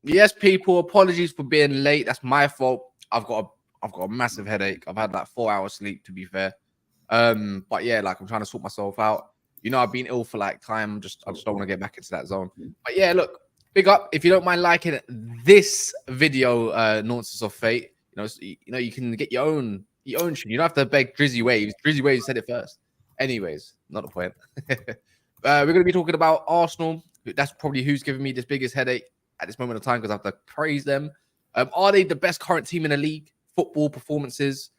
Yes, people, apologies for being late. That's my fault. I've got a massive headache. I've had like 4 hours sleep, to be fair. But yeah, like I'm trying to sort myself out. You know, I've been ill for like time. I just don't want to get back into that zone. But yeah, look, big up. If you don't mind liking this video, Nonsense of Fate, you know, you can get your own shit. You don't have to beg Drizzy Waves. Drizzy Waves said it first. Anyways, not the point. We're gonna be talking about Arsenal. That's probably who's giving me this biggest headache at this moment of time, because I have to praise them. Are they the best current team in the league? Football performances,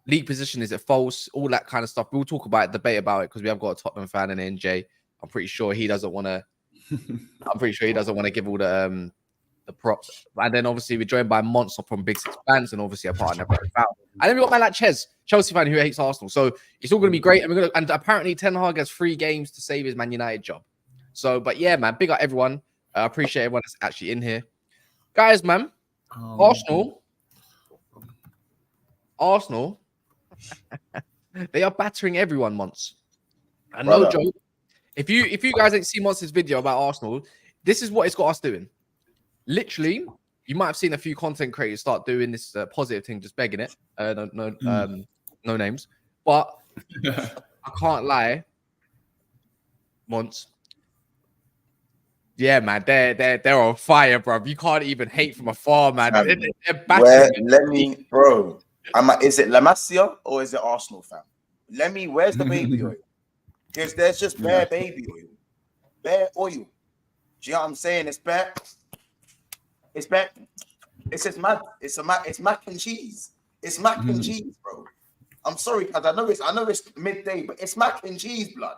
league position, is it false? All that kind of stuff. We'll talk about it, debate about it, because we have got a Tottenham fan in NJ. I'm pretty sure he doesn't want to. I'm pretty sure he doesn't want to give all the props. And then obviously we're joined by Monster from Big Six fans, and obviously a partner. And then we got man like Ches, Chelsea fan who hates Arsenal. So it's all going to be great. And apparently Ten Hag has 3 games to save his Man United job. So, but yeah, man, big up everyone. I appreciate everyone that's actually in here. Guys, man, Arsenal, they are battering everyone, Monts. And no joke. If you guys ain't seen Monts' video about Arsenal, this is what it's got us doing. Literally, you might have seen a few content creators start doing this positive thing, just begging it. No names. But I can't lie, Monts. Yeah, man, they're on fire, bro. You can't even hate from afar, man. Let me, bro. Is it La Masia or is it Arsenal, fam? Where's the baby oil? There's just bare baby oil, bare oil. Do you know what I'm saying? It's bare. It's bare. It's just mad. It's mac and cheese. It's mac and cheese, bro. I'm sorry, cuz I know it's midday, but it's mac and cheese, blood.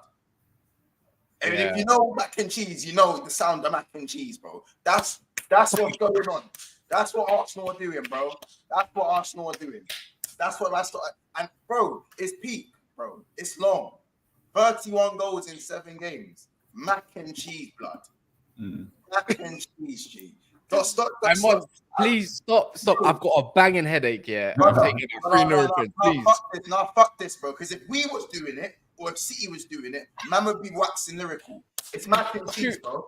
And if you know mac and cheese, you know the sound of mac and cheese, bro. That's what's going on. That's what Arsenal are doing, bro. That's what Arsenal are doing. That's what and bro, it's peak, bro. It's long. 31 goals in 7 games. Mac and cheese, blood. Mac and cheese, G. Stop. Please stop. I've got a banging headache, yeah. I'm taking a free Nurofen, please. Fuck this, bro. Because if we was doing it, or if City was doing it, man would be waxing lyrical. It's mac and cheese, bro.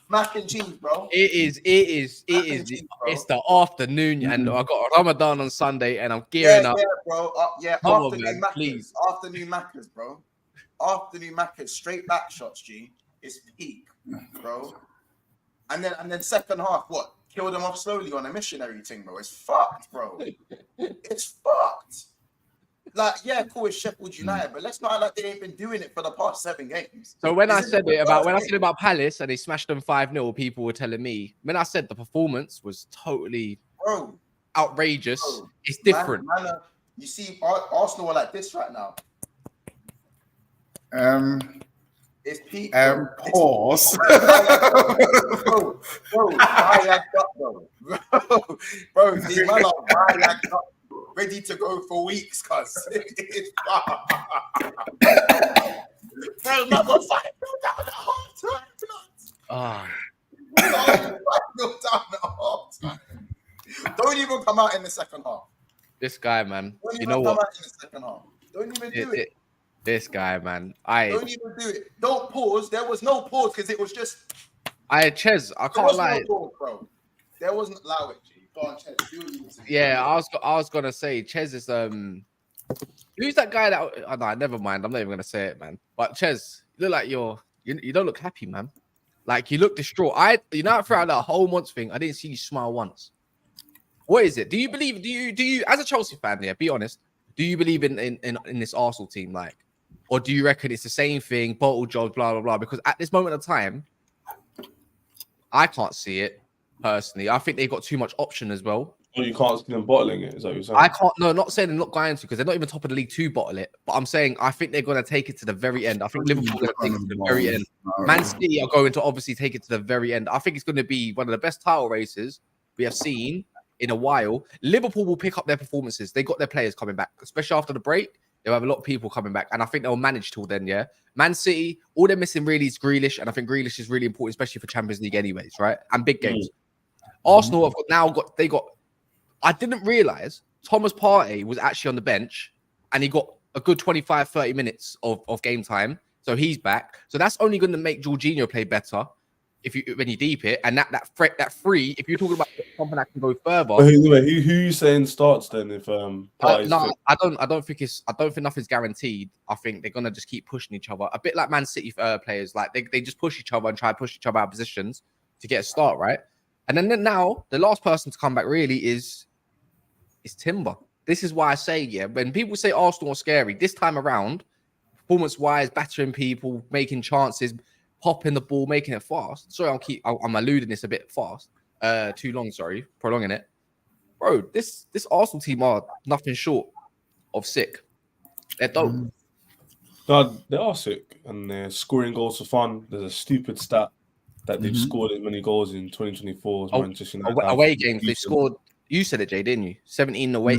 Mac and cheese, bro. It is. Cheese, it's the afternoon, and I got Ramadan on Sunday, and I'm gearing up. Yeah, bro. Afternoon Maccas, bro. Afternoon Maccas, straight back shots, G. It's peak, bro. And then second half, what? Kill them off slowly on a missionary thing, bro. It's fucked, bro. It's fucked. Like, yeah, cool, it's Sheffield United, but let's not act like they ain't been doing it for the past 7 games. So when I said about Palace and they smashed them 5-0, people were telling me, when I said the performance was totally outrageous, it's different. You see, Arsenal are like this right now. It's peak. Pause. Bro, these man are ready to go for weeks, cuz. Bro, man, got 5-0 down at half time. Don't even come out in the second half. This guy, man. Don't you know what? Come out in the second half. Don't even do it. This guy, man. Don't even do it. Don't pause. There was no pause because it was just. Ches, I can't lie. No pause, bro. There wasn't allow it, G. Go on, Ches. Yeah, I was gonna say Ches is who's that guy that? No, never mind. I'm not even gonna say it, man. But Ches, you look like you don't look happy, man. Like you look distraught. Throughout that whole month thing, I didn't see you smile once. What is it? Do you believe? Do you as a Chelsea fan? Yeah, be honest. Do you believe in this Arsenal team, like? Or do you reckon it's the same thing, bottle jobs, blah, blah, blah? Because at this moment of time, I can't see it, personally. I think they've got too much option as well. Well, you can't see them bottling it, is that what you're saying? I can't, no, not saying they're not going to, because they're not even top of the league to bottle it. But I'm saying I think they're going to take it to the very end. I think Liverpool are going to take it to the very end. Man City are going to obviously take it to the very end. I think it's going to be one of the best title races we have seen in a while. Liverpool will pick up their performances. They got their players coming back, especially after the break. They'll have a lot of people coming back, and I think they'll manage till then. Yeah, Man City, all they're missing really is Grealish, and I think Grealish is really important, especially for Champions League, anyways, right? And big games. Arsenal have got. I didn't realize Thomas Partey was actually on the bench, and he got a good 25, 30 minutes of game time. So he's back. So that's only going to make Jorginho play better when you deep it. And that free, if you're talking about something that can go further. Who you saying starts then if Partey's no, fit? I don't think nothing's guaranteed. I think they're gonna just keep pushing each other. A bit like Man City players, like they just push each other and try to push each other out of positions to get a start, right? And then now the last person to come back really is Timber. This is why I say, yeah, when people say Arsenal are scary, this time around, performance-wise, battering people, making chances, popping the ball, making it fast. Sorry, I'm alluding this a bit fast. Too long, sorry, prolonging it. Bro, this Arsenal team are nothing short of sick. They're dope. No, they are sick, and they're scoring goals for fun. There's a stupid stat that they've scored as many goals in 2024 as Manchester United. Away games, they scored. You said it, Jay, didn't you? 17 away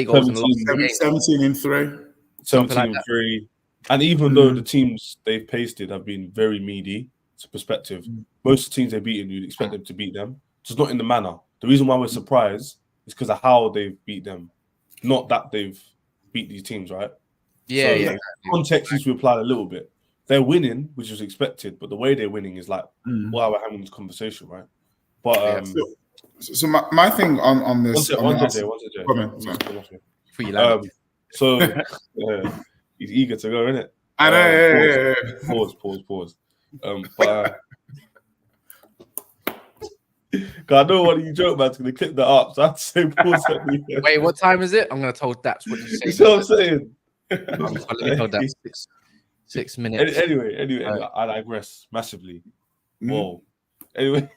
goals and lost 17 in 3. 17 and 3. And even though the teams they've pasted have been very meaty, to perspective, most of the teams they've beaten, you'd expect them to beat them. Just not in the manner. The reason why we're surprised is because of how they've beat them, not that they've beat these teams, right? Yeah. Context needs to be applied a little bit. They're winning, which was expected, but the way they're winning is like, why we're having this conversation, right? But so my thing on this. One second. So he's eager to go, isn't it? I know. Pause. But I know what you joke about. It's gonna clip that up. So I have to say pause. Wait, what time is it? I'm gonna tell Daps what you say. You see what I'm saying? Let me tell Daps 6 minutes. Anyway, I digress massively. Whoa. Anyway,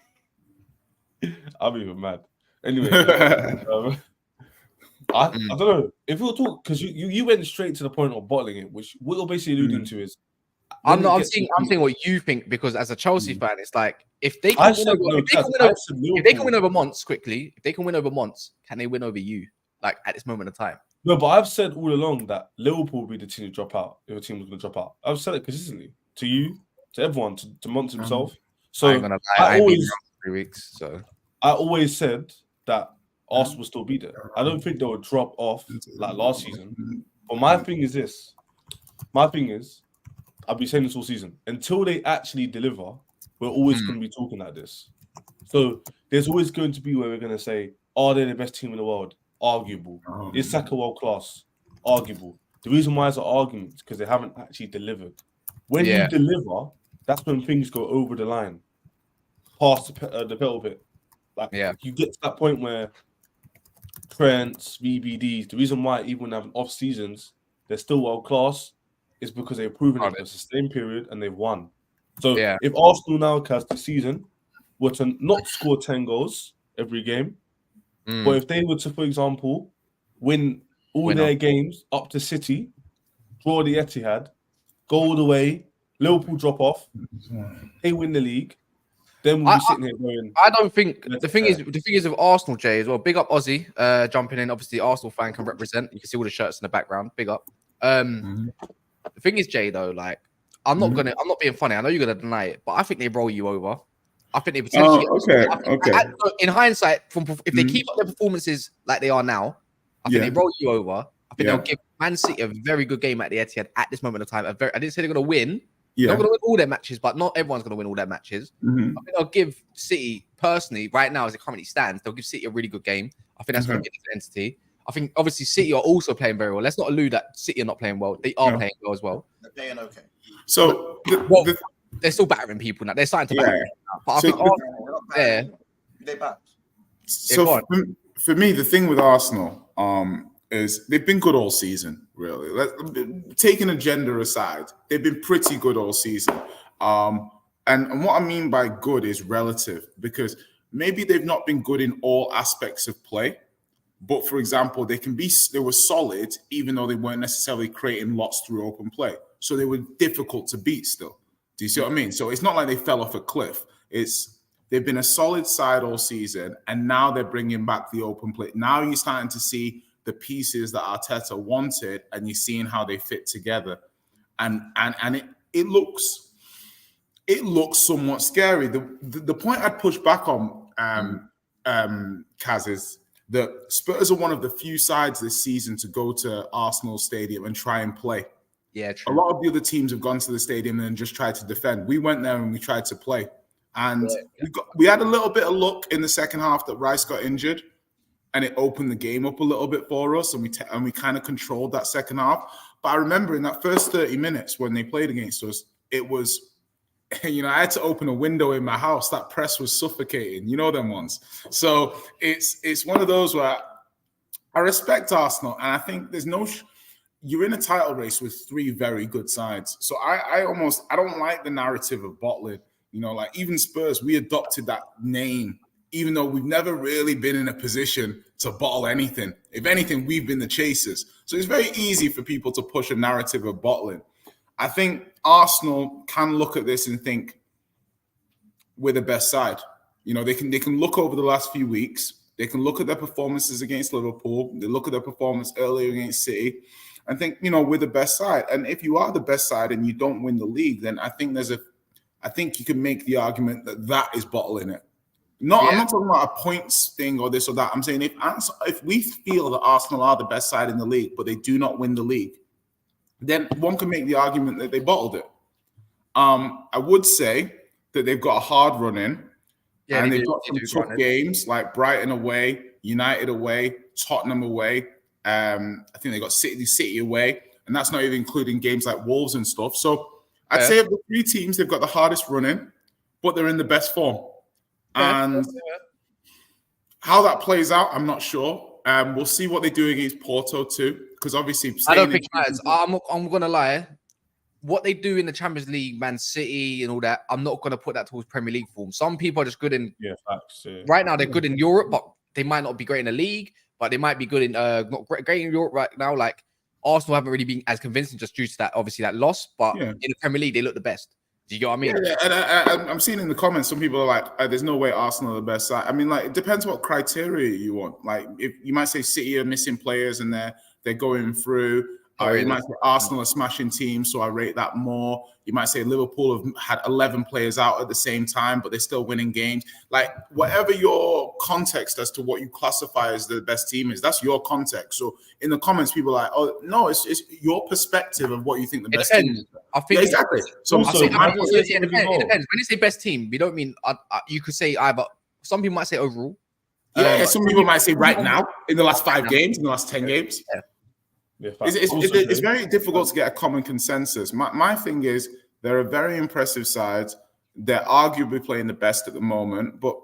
I'm even mad. Anyway, I don't know if you'll talk because you went straight to the point of bottling it, which what you're basically alluding to is. I'm saying what you think because as a Chelsea fan, it's like if they can win over Mons quickly, if they can win over Mons, can they win over you? Like at this moment of time. No, but I've said all along that Liverpool will be the team to drop out if a team was going to drop out. I've said it consistently to you, to everyone, to Mons himself. So I always 3 weeks. So I always said that Arsenal will still be there. I don't think they will drop off like last season. But my thing is this. I've been saying this all season. Until they actually deliver, we're always going to be talking like this. So there's always going to be where we're going to say, are they the best team in the world? Arguable. Is Saka world class? Arguable. The reason why it's an argument is because they haven't actually delivered. When you deliver, that's when things go over the line, past the pedal bit. Like you get to that point where Trents, VBDs, the reason why even when they have off seasons, they're still world class is because they've proven it for a sustained period and they've won. So if Arsenal now cast the season were to not score 10 goals every game, but if they were to, for example, win all their games up to City, draw the Etihad, go all the way, Liverpool drop off, they win the league, then we'll be sitting here going. I don't think the thing is with Arsenal, Jay, as well. Big up Aussie jumping in. Obviously, Arsenal fan can represent. You can see all the shirts in the background. Big up. The thing is, Jay, though, like I'm not being funny. I know you're gonna deny it, but I think they roll you over. I think they potentially. In hindsight, if they keep up their performances like they are now, I think they roll you over. I think they'll give Man City a very good game at the Etihad at this moment of time. I didn't say they're going to win. They're not going to win all their matches, but not everyone's going to win all their matches. I think they'll give City, personally, right now as it currently stands, they'll give City a really good game. I think that's going to be an entity. I think obviously City are also playing very well. Let's not allude that City are not playing well. They are playing well as well. They're playing okay. So they're still battering people now. They're starting to batter. But I think they back. So for me, the thing with Arsenal is they've been good all season, really. Taking agenda aside, they've been pretty good all season. And what I mean by good is relative, because maybe they've not been good in all aspects of play. But for example, they were solid, even though they weren't necessarily creating lots through open play. So they were difficult to beat still. Do you see what I mean? So it's not like they fell off a cliff. They've been a solid side all season, and now they're bringing back the open play. Now you're starting to see the pieces that Arteta wanted, and you're seeing how they fit together. And it looks somewhat scary. The point I'd push back on, Kaz, is that Spurs are one of the few sides this season to go to Arsenal Stadium and try and play. Yeah, true. A lot of the other teams have gone to the stadium and just tried to defend. We went there and we tried to play. And we had a little bit of luck in the second half that Rice got injured, and it opened the game up a little bit for us, and we kind of controlled that second half. But I remember in that first 30 minutes when they played against us, it was, I had to open a window in my house. That press was suffocating. You know them ones. So it's one of those where I respect Arsenal, and I think there's no. You're in a title race with three very good sides. So I don't like the narrative of bottling. Like even Spurs, we adopted that name, even though we've never really been in a position to bottle anything. If anything, we've been the chasers. So it's very easy for people to push a narrative of bottling. I think Arsenal can look at this and think we're the best side. They can look over the last few weeks. They can look at their performances against Liverpool. They look at their performance earlier against City and think, we're the best side. And if you are the best side and you don't win the league, then I think you can make the argument that is bottling it. No, I'm not talking about a points thing or this or that. I'm saying if we feel that Arsenal are the best side in the league, but they do not win the league, then one can make the argument that they bottled it. I would say that they've got a hard run in, and they've got some tough games like Brighton away, United away, Tottenham away. I think they got City away, and that's not even including games like Wolves and stuff. So I'd say of the three teams, they've got the hardest run in, but they're in the best form. And how that plays out, I'm not sure. We'll see what they do against Porto too, because obviously I don't think it matters. I'm gonna lie. What they do in the Champions League, Man City and all that, I'm not gonna put that towards Premier League form. Some people are just good in facts. Right now. They're good in Europe, but they might not be great in the league. But they might be good in not great in Europe right now. Like Arsenal haven't really been as convincing just due to that, obviously, that loss. But in the Premier League, they look the best. Do you get what I mean? Yeah. And I'm seeing in the comments, some people are like, there's no way Arsenal are the best side. I mean, like, it depends what criteria you want. Like, if you might say City are missing players and they're going through. You might say Arsenal are smashing teams, so I rate that more. You might say Liverpool have had 11 players out at the same time, but they're still winning games. Like, whatever your context as to what you classify as the best team is, that's your context. So in the comments, people are like, oh, no, it's your perspective of what you think the best team is. I think exactly. So it depends. When you say best team, we don't mean you could say either. Some people might say overall. Some people might say right now, in the last 5 games, in the last 10 games. It's very difficult to get a common consensus. My thing is they're a very impressive side. They're arguably playing the best at the moment, but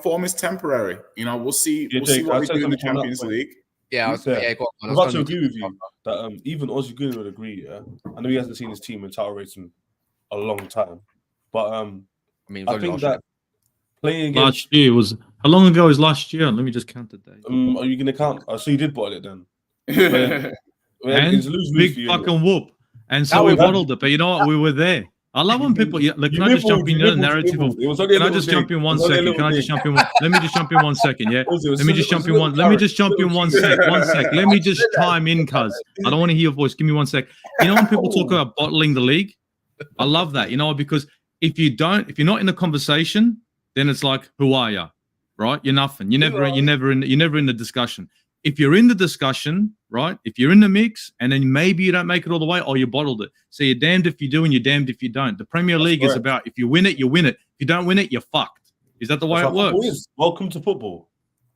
form is temporary. We'll see. We'll see what we do in the Champions League. Yeah, I'm about to agree with you that even Ozzy Gunnar would agree. Yeah, I know he hasn't seen his team in title race in a long time, but I think that playing against last year was how long ago was last year? Let me just count the days. Are you going to count? So you did bottle it then. And big fucking whoop. And so we bottled it. But you know what? We were there. I love when people. Can I just jump in the narrative? Can I just jump in 1 second? Can I just jump in? Let me just jump in 1 second. Yeah. Let me just jump in one. Let me just jump in 1 sec. 1 sec. Let me just chime in, cuz I don't want to hear your voice. Give me 1 sec. You know when people talk about bottling the league, I love that. Because if you're not in the conversation, then it's like, who are you? Right? You're nothing. You're never in the discussion. If you're in the discussion, right? If you're in the mix and then maybe you don't make it all the way, or you bottled it. So you're damned if you do and you're damned if you don't. The Premier League is about if you win it, you win it. If you don't win it, you're fucked. Is that the way it works? Welcome to football.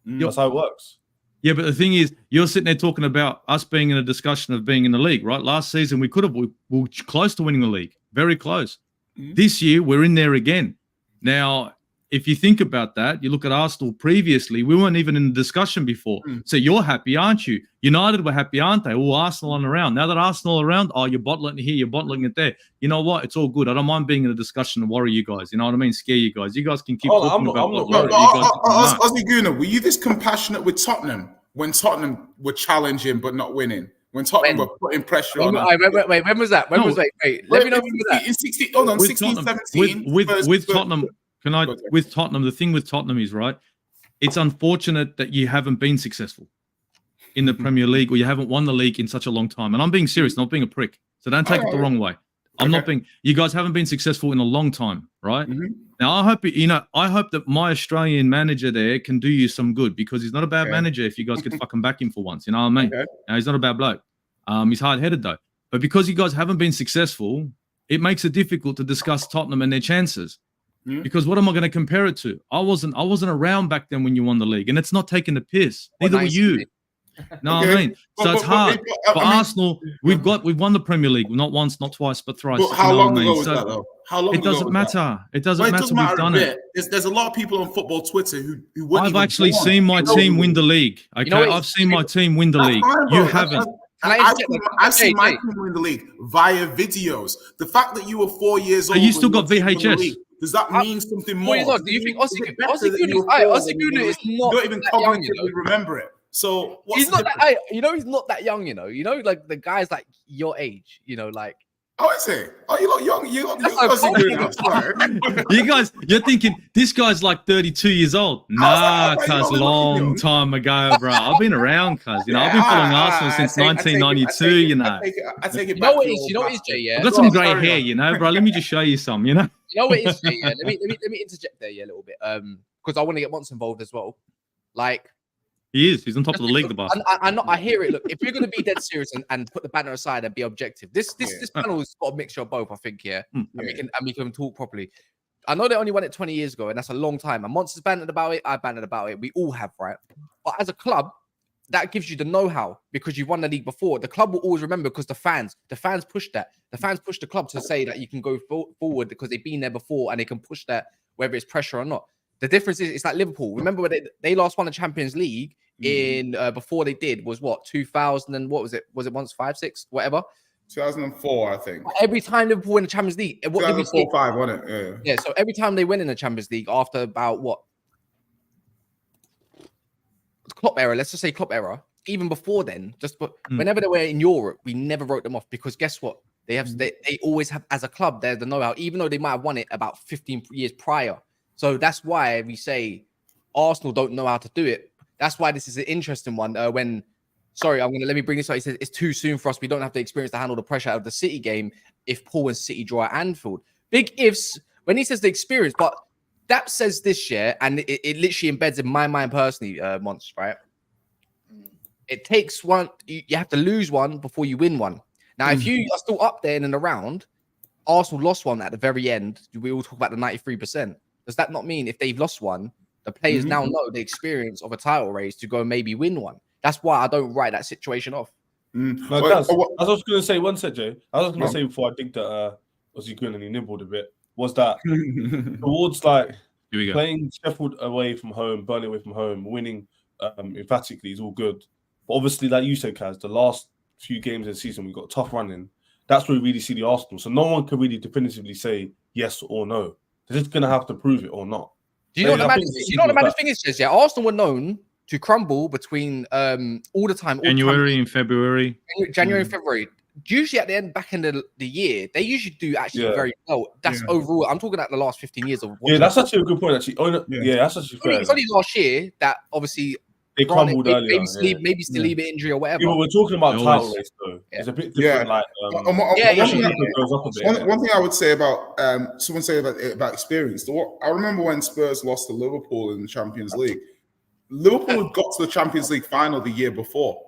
That's how it works. Yeah, but the thing is, you're sitting there talking about us being in a discussion of being in the league, right? Last season, we were close to winning the league. Very close. This year, we're in there again. Now, if you think about that, you look at Arsenal previously, we weren't even in the discussion before. So you're happy, aren't you? United were happy, aren't they? Oh, Arsenal on around. Now that Arsenal are around, you're bottling it here, you're bottling it there. You know what? It's all good. I don't mind being in a discussion and worry you guys. You know what I mean? Scare you guys. You guys can keep talking about what worry. Ozzy Gunnar, were you this compassionate with Tottenham when Tottenham were challenging but not winning? When Tottenham were putting pressure on them? Wait, when was that? Wait, let me know when was that? In 16, 17. With Tottenham. With Tottenham, the thing with Tottenham is, right, it's unfortunate that you haven't been successful. in the Premier League, or you haven't won the league in such a long time. And I'm being serious, not being a prick. So don't take it the wrong way. I'm not being. You guys haven't been successful in a long time, right? Now I hope I hope that my Australian manager there can do you some good, because he's not a bad manager. If you guys could fucking back him for once, you know what I mean? Now, he's not a bad bloke. He's hard-headed though. But because you guys haven't been successful, it makes it difficult to discuss Tottenham and their chances. Because what am I going to compare it to? I wasn't around back then when you won the league, and it's not taking the piss. Neither were you. No, I mean, so it's hard. For Arsenal, we've won the Premier League, not once, not twice, but thrice. But how long ago was that, though? How long it doesn't matter. It doesn't matter. We've done it. There's a lot of people on football Twitter who wouldn't. I've actually seen my team win the league. Okay, I've seen my team win the league. You haven't. I've seen my team win the league via videos. The fact that you were 4 years old, you still got VHS. Does that mean something more? Do you think Ossie Gunu is not? Don't even cognitively remember it. So he's not that. He's not that young. Like the guys like your age. Like. Oh, is he? Oh, you look young. You guys, you're thinking this guy's like 32 years old. Nah, cuz long time ago, bro. I've been around, cuz. I've been following Arsenal since 1992. I take it back. You know what it is, Jay? Yeah, I've got some grey hair, bro. Let me just show you some. You know what it is, Jay? Yeah. Let me interject there, a little bit, because I want to get Monts involved as well. Like. He's on top of the league, the bastard. I hear it. Look, if you're going to be dead serious and put the banner aside and be objective, this panel has got a mixture of both, I think, and we can talk properly. I know they only won it 20 years ago, and that's a long time. And Monsters bantered about it, I bantered about it. We all have, right? But as a club, that gives you the know-how because you've won the league before. The club will always remember because the fans push that. The fans push the club to say that you can go forward because they've been there before and they can push that whether it's pressure or not. The difference is it's like Liverpool. Remember when they last won the Champions League in before they did was what 2000 and what was it? Was it once 5, 6, whatever? 2004, I think. Every time Liverpool win the Champions League, 2004, 5, wasn't it? Yeah. So every time they win in the Champions League after about what Klopp era, let's just say Klopp era. Even before then, whenever they were in Europe, we never wrote them off because guess what? They always have as a club. They're the know-how, even though they might have won it about 15 years prior. So that's why we say Arsenal don't know how to do it. That's why this is an interesting one. Let me bring this up. He says it's too soon for us. We don't have the experience to handle the pressure out of the City game if Paul and City draw at Anfield. Big ifs when he says the experience, but that says this year, and it literally embeds in my mind personally, Monst, right? It takes one. You have to lose one before you win one. Now, if you are still up there and around, Arsenal lost one at the very end. We all talk about the 93%. Does that not mean if they've lost one, the players now know the experience of a title race to go maybe win one? That's why I don't write that situation off. As I was going to say, one sec, Jay. I was going to say before I think that Ossie Gunu nibbled a bit was that towards like playing Sheffield away from home, Burnley away from home, winning emphatically is all good. But obviously, like you said, Kaz, the last few games of the season we got a tough running. That's where we really see the Arsenal. So no one can really definitively say yes or no. They're just going to have to prove it or not. Do you know what the maddest thing is? Yeah, Arsenal were known to crumble between all the time. January and February. January and February. Usually at the end, back in the year, they usually do actually very well. That's overall. I'm talking about the last 15 years of. That's actually a good point. Actually, that's actually fair. It's only last year that obviously they crumbled earlier. Maybe Saliba injury or whatever. Yeah, but we're talking about title race though. It's a bit different. Like one thing I would say about someone say about experience. I remember when Spurs lost to Liverpool in the Champions League. Liverpool had got to the Champions League final the year before.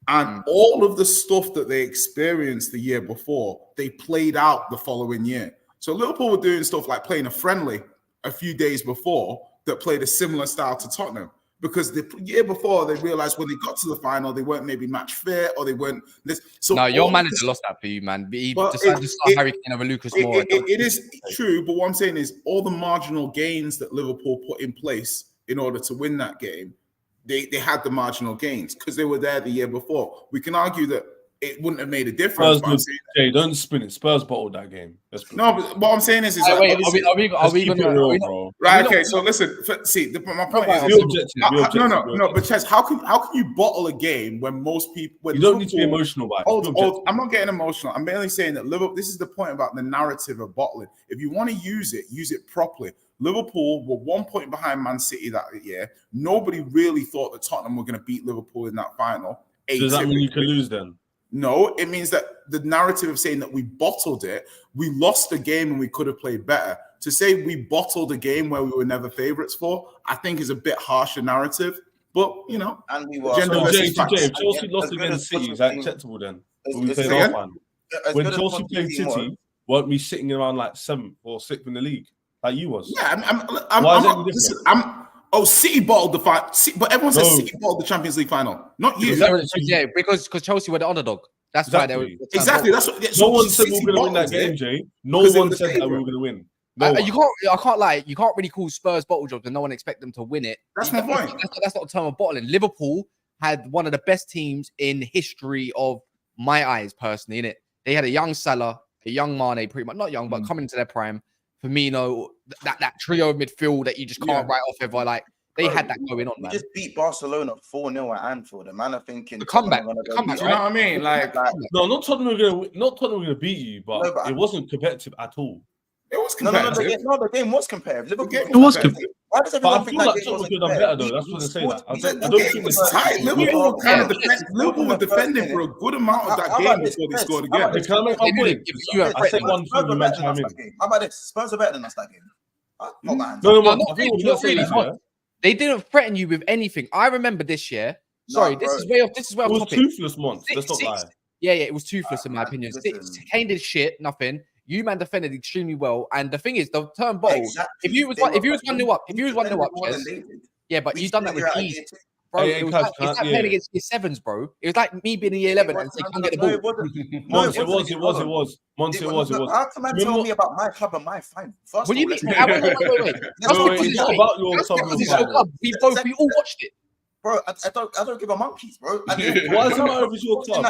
And all of the stuff that they experienced the year before, they played out the following year. So Liverpool were doing stuff like playing a friendly a few days before that played a similar style to Tottenham. Because the year before, they realized when they got to the final, they weren't maybe match fit or they weren't this. So no, your manager lost that for you, man. He decided to start Harry Kane over Lucas Moura. It is true, but what I'm saying is all the marginal gains that Liverpool put in place in order to win that game, they had the marginal gains because they were there the year before. We can argue that it wouldn't have made a difference. Jay, don't spin it. Spurs bottled that game. No, but what I'm saying is are we going to right? Okay, so listen. See, my point is no. But Ches, how can you bottle a game when most people? You don't need to be emotional about it. I'm not getting emotional. I'm merely saying that Liverpool. This is the point about the narrative of bottling. If you want to use it properly. Liverpool were 1 point behind Man City that year. Nobody really thought that Tottenham were going to beat Liverpool in that final. Does that mean you can lose then? No, it means that the narrative of saying that we bottled it, we lost the game and we could have played better. To say we bottled a game where we were never favourites for, I think is a bit harsher narrative. But, you know, and we were. So Jay, Chelsea lost against City. Is that acceptable then? When we played our final. When Chelsea played City, weren't we sitting around like 7th or 6th in the league? Like you was. Yeah, City bottled the final, but everyone says City bottled the Champions League final, not you. Yeah, because Chelsea were the underdog. That's why they were exactly. That's what. No one said we were going to win that game, Jay. No one said that we were going to win. I can't lie. You can't really call Spurs bottle jobs, and no one expect them to win it. That's my point. That's not a term of bottling. Liverpool had one of the best teams in history of my eyes, personally. Innit? They had a young Salah, a young Mane, pretty much not young, but coming into their prime. Firmino, that trio midfield that you just can't write off ever. Like they had that going on. We man. just beat Barcelona 4-0 at Anfield. The man are thinking the comeback. You know what I mean? Like no, not Tottenham were gonna beat you, but it wasn't competitive at all. It was competitive. The game was competitive. It was competitive. Why does everyone think that game wasn't done better though? That's what they say. I don't think it's tight. Liverpool were defending for a good amount of that game before they scored again. Can I make my point? I said one thing. You mentioned I mean. How about this? Spurs are better than us that game. No. They didn't threaten you with anything. I remember this year. Sorry, this is way off topic. It was toothless once. Let's not lie. Yeah, it was toothless in my opinion. Kane did shit, nothing. You man defended extremely well, and the thing is, the term bottle. If you was 1-0 up, yeah, but you done that with ease, bro. It's like playing against year 7s, bro. It was like me being in year 11 and saying, "Can't get the ball." It was. How come you tell me about my club and my final? What do you mean? Wait. It's not about your club. We all watched it. Bro, I don't give a monkeys, bro. Why does it matter if it's your club?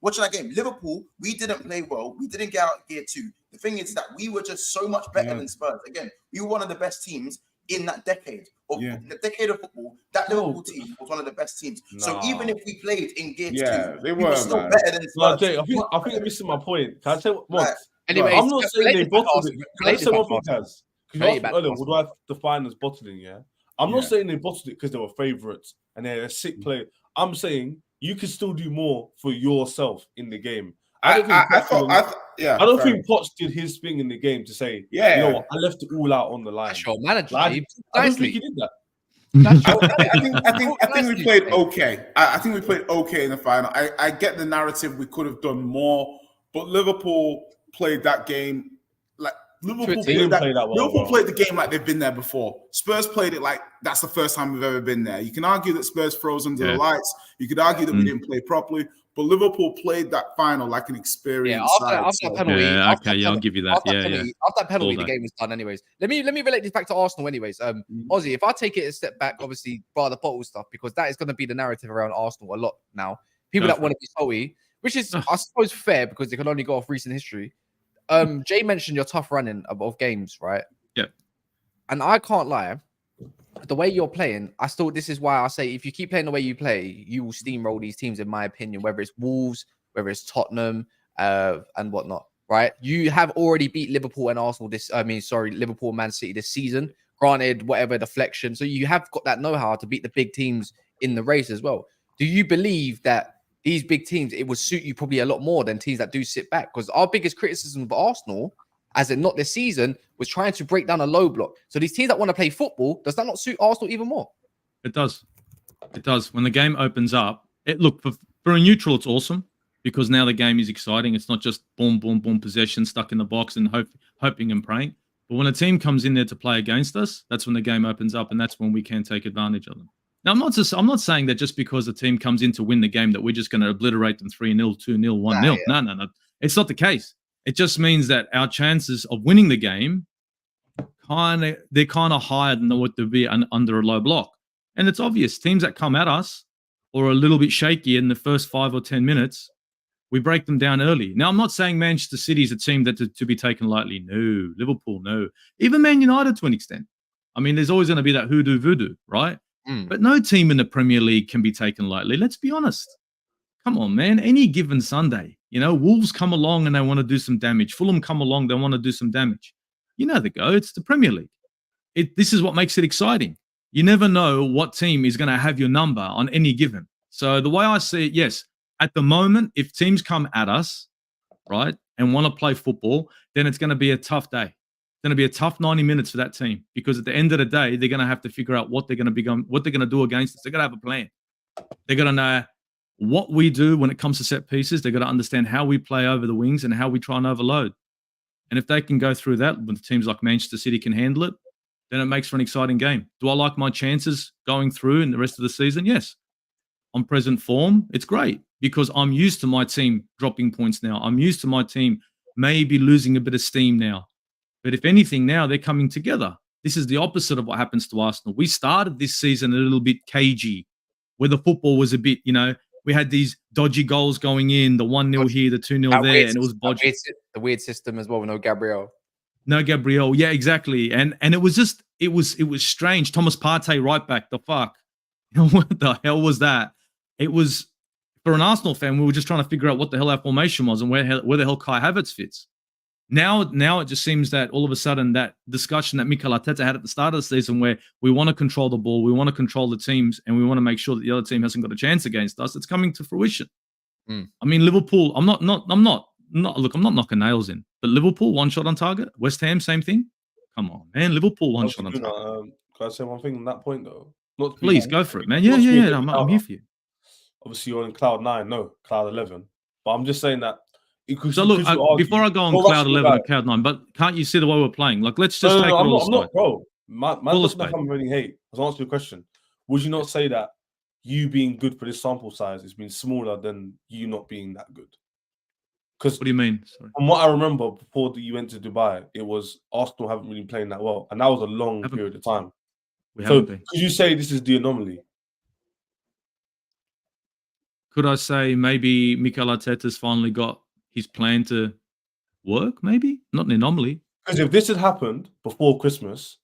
Watching that game, Liverpool, we didn't play well. We didn't get out gear 2. The thing is that we were just so much better than Spurs. Again, we were one of the best teams in that decade. The decade of football, that Liverpool team was one of the best teams. So even if we played in gear 2, they we were still better than Spurs. No, Jay, I think you're missing my point. Can I tell you what? Anyway, I'm not saying they bottled it. Can I say one thing, Kaz? Because you asked me earlier, what do I define as bottling, yeah? I'm not saying they bottled it because they were favourites and they're a sick player. I'm saying you can still do more for yourself in the game. I don't think Potts did his thing in the game to say, you know what, I left it all out on the line. Sure, manager. I don't think he did that. I think we played okay. I think we played okay in the final. I get the narrative we could have done more, but Liverpool played that game like Liverpool played the game like they've been there before. Spurs played it like that's the first time we've ever been there. You can argue that Spurs froze under the lights. You could argue that we didn't play properly, but Liverpool played that final like an experience. After that penalty, I'll give you that. After that penalty, the game was done. Anyways, let me relate this back to Arsenal. Anyways, Ozzy, if I take it a step back, obviously bar the bottle stuff, because that is going to be the narrative around Arsenal a lot now. People that want to be salty, which is I suppose fair because they can only go off recent history. Jay mentioned your tough running of games, right? Yeah. And I can't lie, the way you're playing, this is why I say if you keep playing the way you play, you will steamroll these teams, in my opinion, whether it's Wolves, whether it's Tottenham, and whatnot, right? You have already beat Liverpool and Arsenal Liverpool and Man City this season. Granted, whatever deflection. So you have got that know-how to beat the big teams in the race as well. Do you believe that these big teams, it would suit you probably a lot more than teams that do sit back? Because our biggest criticism of Arsenal, as in not this season, was trying to break down a low block. So these teams that want to play football, does that not suit Arsenal even more? It does. It does. When the game opens up, for a neutral, it's awesome because now the game is exciting. It's not just boom, boom, boom, possession stuck in the box and hoping and praying. But when a team comes in there to play against us, that's when the game opens up and that's when we can take advantage of them. Now, I'm not saying that just because the team comes in to win the game that we're just going to obliterate them 3-0, 2-0, 1-0. No. It's not the case. It just means that our chances of winning the game they're kind of higher than what they'd be under a low block. And it's obvious teams that come at us or are a little bit shaky in the first 5 or 10 minutes, we break them down early. Now, I'm not saying Manchester City is a team that to be taken lightly. No. Liverpool, no. Even Man United to an extent. I mean, there's always going to be that hoodoo voodoo, right? But no team in the Premier League can be taken lightly. Let's be honest. Come on, man. Any given Sunday, Wolves come along and they want to do some damage. Fulham come along, they want to do some damage. You know the go. It's the Premier League. This is what makes it exciting. You never know what team is going to have your number on any given. So the way I see it, yes, at the moment, if teams come at us, right, and want to play football, then it's going to be a tough day. It's going to be a tough 90 minutes for that team because at the end of the day, they're going to have to figure out what they're going to do against us. They're going to have a plan. They're going to know what we do when it comes to set pieces. They're going to understand how we play over the wings and how we try and overload. And if they can go through that, when teams like Manchester City can handle it, then it makes for an exciting game. Do I like my chances going through in the rest of the season? Yes. On present form, it's great because I'm used to my team dropping points now. I'm used to my team maybe losing a bit of steam now. But if anything, now they're coming together. This is the opposite of what happens to Arsenal. We started this season a little bit cagey, where the football was a bit, we had these dodgy goals going in, the 1-0 here, the 2-0 there, and it was bodgy. The weird system as well, no Gabriel. No Gabriel, yeah, exactly. And it was just, it was strange. Thomas Partey right back, the fuck? What the hell was that? It was, for an Arsenal fan, we were just trying to figure out what the hell our formation was and where the hell Kai Havertz fits. Now it just seems that all of a sudden that discussion that Mikel Arteta had at the start of the season where we want to control the ball, we want to control the teams, and we want to make sure that the other team hasn't got a chance against us, it's coming to fruition. I mean, Liverpool, I'm not knocking nails in, but Liverpool, one shot on target. West Ham, same thing. Come on, man. Liverpool, one shot on target. Can I say one thing on that point, though? Please, go for it, man. Yeah. I'm here for you. Obviously, you're in cloud 9, no, cloud 11. But I'm just saying that. So look, before I go on cloud 11 and cloud 9, but can't you see the way we're playing? Like, let's just take it all aside. I'm not, bro. Man doesn't come with any hate. I was answering your question. Would you not say that you being good for this sample size has been smaller than you not being that good? Because what do you mean? Sorry. From what I remember, before you went to Dubai, it was Arsenal haven't really playing that well, and that was a long period of time. So could you say this is the anomaly? Could I say maybe Mikel Arteta's finally got his plan to work? Maybe not an anomaly. Because if this had happened before Christmas,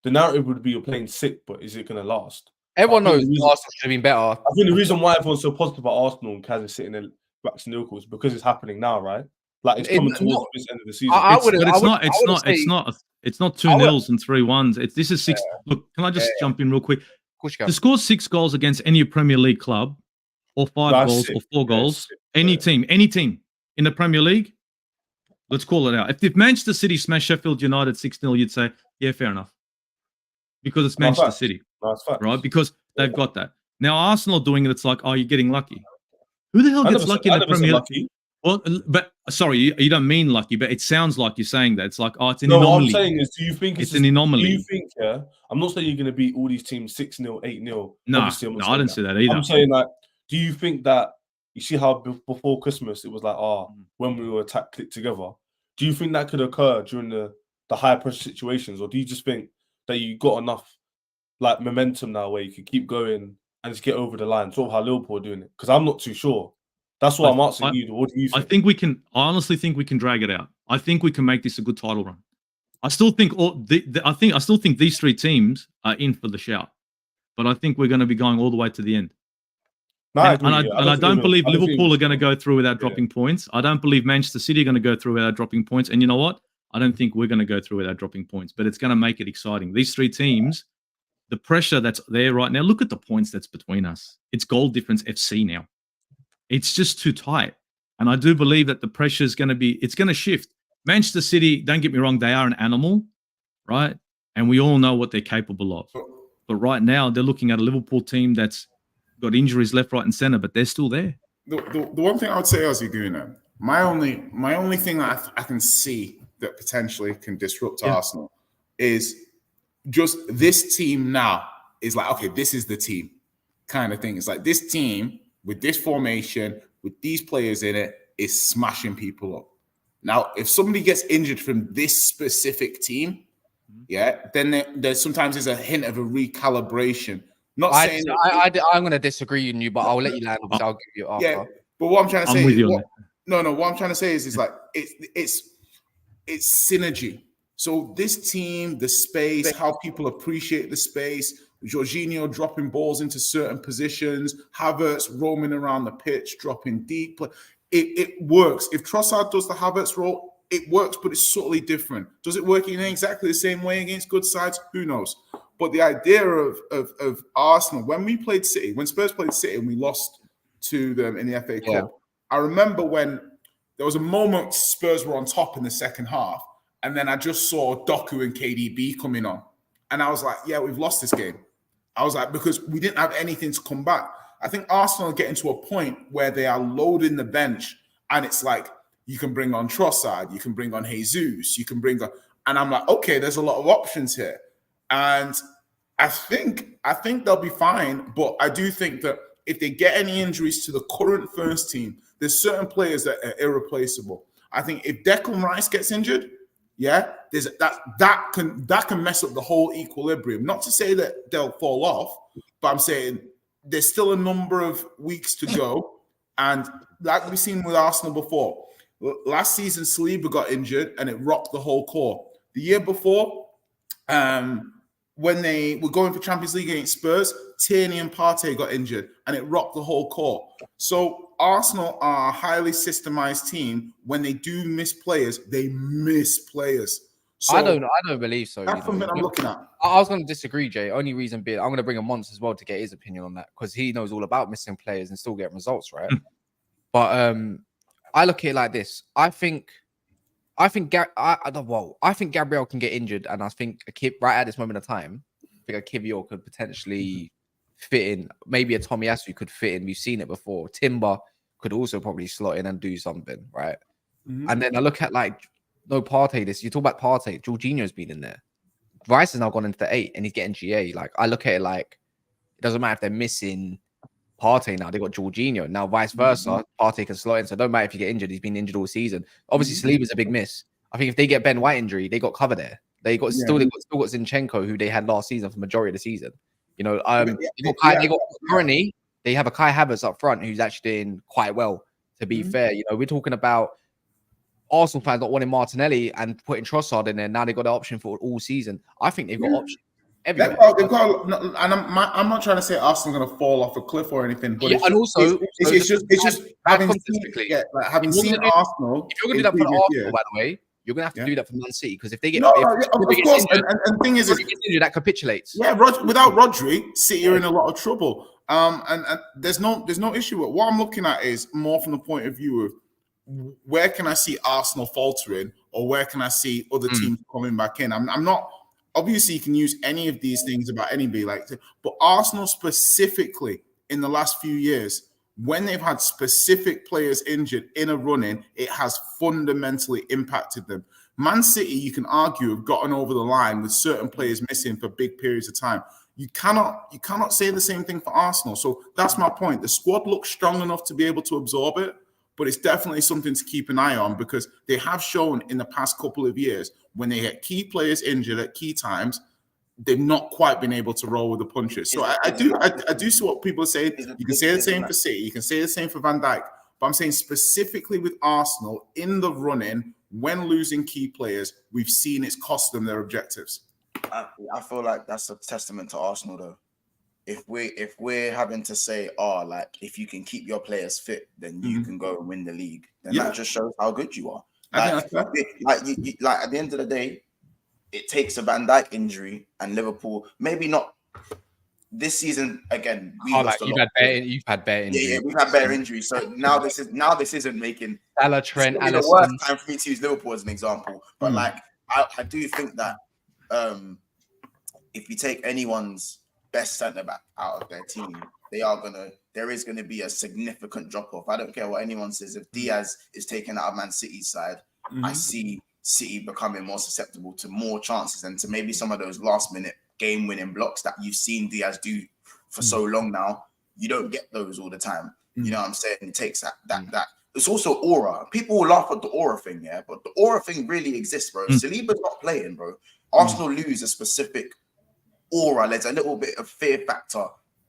the narrative would be you're playing sick, but is it going to last? Everyone knows Arsenal should have been better. I think the reason why everyone's so positive about Arsenal and Kaz is sitting there waxing lyrical is because it's happening now, right? Like it's coming towards this end of the season. It's not 2-0s and 3-1s. This is 6. Look, can I just jump in real quick? To score 6 goals against any Premier League club, or 5 goals, or 4 goals, any team in the Premier League, let's call it out. If Manchester City smashed Sheffield United 6-0, you'd say, yeah, fair enough. Because it's Manchester City, right? Because they've got that. Now, Arsenal doing it, it's like, oh, you're getting lucky. Who the hell gets lucky in the Premier League? Well, but sorry, you don't mean lucky, but it sounds like you're saying that. It's like, oh, it's an anomaly. No, what I'm saying is, do you think it's an anomaly? Do you think, I'm not saying you're going to beat all these teams 6-0, 8-0. No, I didn't say that either. I'm saying like, do you think that, you see how before Christmas, it was like, when we were clicked together. Do you think that could occur during the high pressure situations? Or do you just think that you got enough like momentum now where you can keep going and just get over the line, sort of how Liverpool are doing it? Because I'm not too sure. That's why I'm asking you. What do you think? I honestly think we can drag it out. I think we can make this a good title run. I still think I still think these 3 teams are in for the shout. But I think we're going to be going all the way to the end. No, I don't believe Liverpool are going to go through without dropping points. I don't believe Manchester City are going to go through without dropping points. And you know what? I don't think we're going to go through without dropping points. But it's going to make it exciting. These 3 teams, the pressure that's there right now, look at the points that's between us. It's goal difference FC now. It's just too tight. And I do believe that the pressure is going to shift. Manchester City, don't get me wrong, they are an animal, right? And we all know what they're capable of. But right now, they're looking at a Liverpool team that's got injuries left, right, and center, but they're still there. The one thing I would say as you're doing that, my only thing that I can see that potentially can disrupt Arsenal is just this team now is like, okay, this is the team kind of thing. It's like this team with this formation, with these players in it, is smashing people up. Now, if somebody gets injured from this specific team, then there's sometimes a hint of a recalibration. I'm going to disagree with you, but I'll let you land. I'll give you after. Yeah, but what I'm trying to say is, what I'm trying to say is like it's synergy. So this team, the space, how people appreciate the space, Jorginho dropping balls into certain positions, Havertz roaming around the pitch, dropping deep. It works. If Trossard does the Havertz role, it works, but it's subtly different. Does it work in exactly the same way against good sides? Who knows? But the idea of Arsenal, when Spurs played City and we lost to them in the FA Cup, I remember when there was a moment Spurs were on top in the second half, and then I just saw Doku and KDB coming on. And I was like, yeah, we've lost this game. I was like, because we didn't have anything to come back. I think Arsenal are getting to a point where they are loading the bench, and it's like, you can bring on Trossard, you can bring on Jesus, you can bring on... And I'm like, okay, there's a lot of options here. And I think they'll be fine, but I do think that if they get any injuries to the current first team, there's certain players that are irreplaceable. I think if Declan Rice gets injured, there's that can mess up the whole equilibrium. Not to say that they'll fall off, but I'm saying there's still a number of weeks to go. And like we've seen with Arsenal before, last season Saliba got injured and it rocked the whole core. The year before, when they were going for Champions League against Spurs, Tierney and Partey got injured and it rocked the whole core. So Arsenal are a highly systemized team. When they do miss players, they miss players. So I don't believe so. That's something I'm looking at. I was going to disagree, Jay. Only reason being, I'm going to bring him once as well to get his opinion on that, because he knows all about missing players and still getting results, right? But I look at it like this. I think Gabriel can get injured, and I think right at this moment of time, I think a Kivior could potentially fit in. Maybe a Tomiyasu could fit in. We've seen it before. Timber could also probably slot in and do something, right? Mm-hmm. And then I look at Partey. You talk about Partey. Jorginho's been in there. Rice has now gone into the 8, and he's getting GA. Like, I look at it like it doesn't matter if they're missing Partey now. They got Jorginho now. Vice versa, Partey can slot in. So it don't matter if you get injured. He's been injured all season. Obviously, Saliba's a big miss. I think if they get Ben White injury, they got cover there. They got still got Zinchenko, who they had last season for the majority of the season. You know, currently they have a Kai Havertz up front who's actually doing quite well. To be fair, you know, we're talking about Arsenal fans not wanting Martinelli and putting Trossard in there. Now they've got the option for all season. I think they've got options everywhere. And I'm not trying to say Arsenal's going to fall off a cliff or anything, but it's just having seen Arsenal. If you're going to do that for Arsenal, by the way, you're going to have to do that for Man City, because if they get of course, and the thing is, that capitulates. Yeah, without Rodri, City are in a lot of trouble. And there's no issue with what I'm looking at is more from the point of view of where can I see Arsenal faltering, or where can I see other teams coming back in? I'm not. Obviously, you can use any of these things about anybody, but Arsenal specifically in the last few years, when they've had specific players injured in a run-in, it has fundamentally impacted them. Man City, you can argue, have gotten over the line with certain players missing for big periods of time. You cannot say the same thing for Arsenal. So that's my point. The squad looks strong enough to be able to absorb it, but it's definitely something to keep an eye on, because they have shown in the past couple of years when they get key players injured at key times, they've not quite been able to roll with the punches. So I do see what people are saying. You can say the same for City. You can say the same for Van Dijk. But I'm saying specifically with Arsenal, in the run-in, when losing key players, we've seen it's cost them their objectives. I feel like that's a testament to Arsenal, though. If we're having to say, if you can keep your players fit, then you can go and win the league. Then that just shows how good you are. At the end of the day, it takes a Van Dijk injury, and Liverpool, maybe not this season again. You've had better injuries. Yeah, we've had better injuries. So now this isn't making Salah, Trent, Alisson. The worst time for me to use Liverpool as an example. But I do think that if you take anyone's best centre back out of their team, there is gonna be a significant drop off. I don't care what anyone says. If Diaz is taken out of Man City's side, I see City becoming more susceptible to more chances and to maybe some of those last minute game winning blocks that you've seen Diaz do for so long now. You don't get those all the time. You know what I'm saying? It takes that. It's also aura. People will laugh at the aura thing, but the aura thing really exists, bro. Saliba's not playing, bro. Arsenal lose a specific aura. There's a little bit of fear factor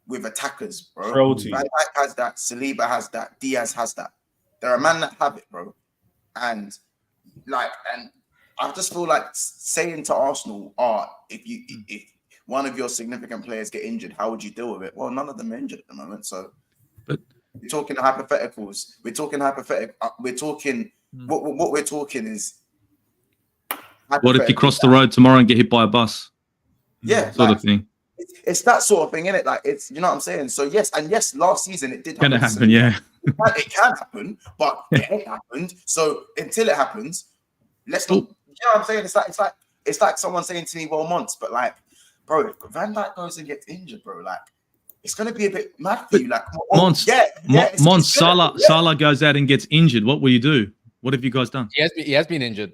with attackers, bro. Van Dijk has that. Saliba has that. Diaz has that. There are men that have it, bro. And I just feel like saying to Arsenal, if one of your significant players get injured, how would you deal with it? Well, none of them are injured at the moment, so. But we're talking hypotheticals. What we're talking is. What if you cross the road tomorrow and get hit by a bus? Yeah, sort like, of thing. It's that sort of thing, innit? Like, it's, you know what I'm saying? So yes, last season it did Gonna happen, yeah. It can happen, but it ain't happened. So until it happens, let's not. You know what I'm saying? It's like someone saying to me, "Well, Monts," but like, bro, if Van Dijk goes and gets injured, bro, like, it's gonna be a bit mad for you. Like, Monts, Salah goes out and gets injured. What will you do? What have you guys done? He has been injured.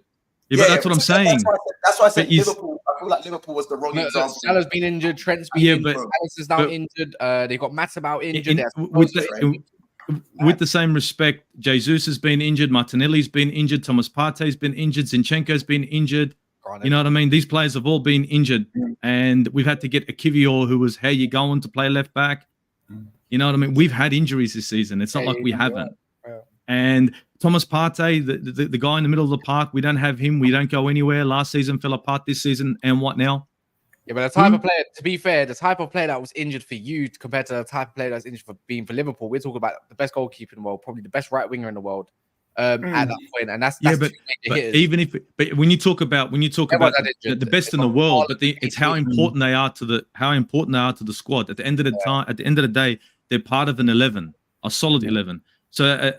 Yeah, but that's what I'm saying. That's why I said Liverpool. I feel like Liverpool was the wrong example. Salah's been injured. Trent's been injured. Alex is now injured. They got Matibao injured. With the same respect, Jesus has been injured. Martinelli's been injured. Thomas Partey's been injured. Zinchenko's been injured. You know what I mean? These players have all been injured, and we've had to get a Kivior who was, "Hey, you going to play left back?" You know what I mean? We've had injuries this season. It's not like we haven't. And Thomas Partey, the guy in the middle of the park, we don't have him. We don't go anywhere. Last season fell apart this season. And what now? Yeah, but the type of player, to be fair, the type of player that was injured for you compared to the type of player that's injured for being for Liverpool, we're talking about the best goalkeeper in the world, probably the best right winger in the world at that point. And that's but when you talk about the best in the world, but it's how important they are to the squad. At the end of the day, they're part of an 11, a solid 11. So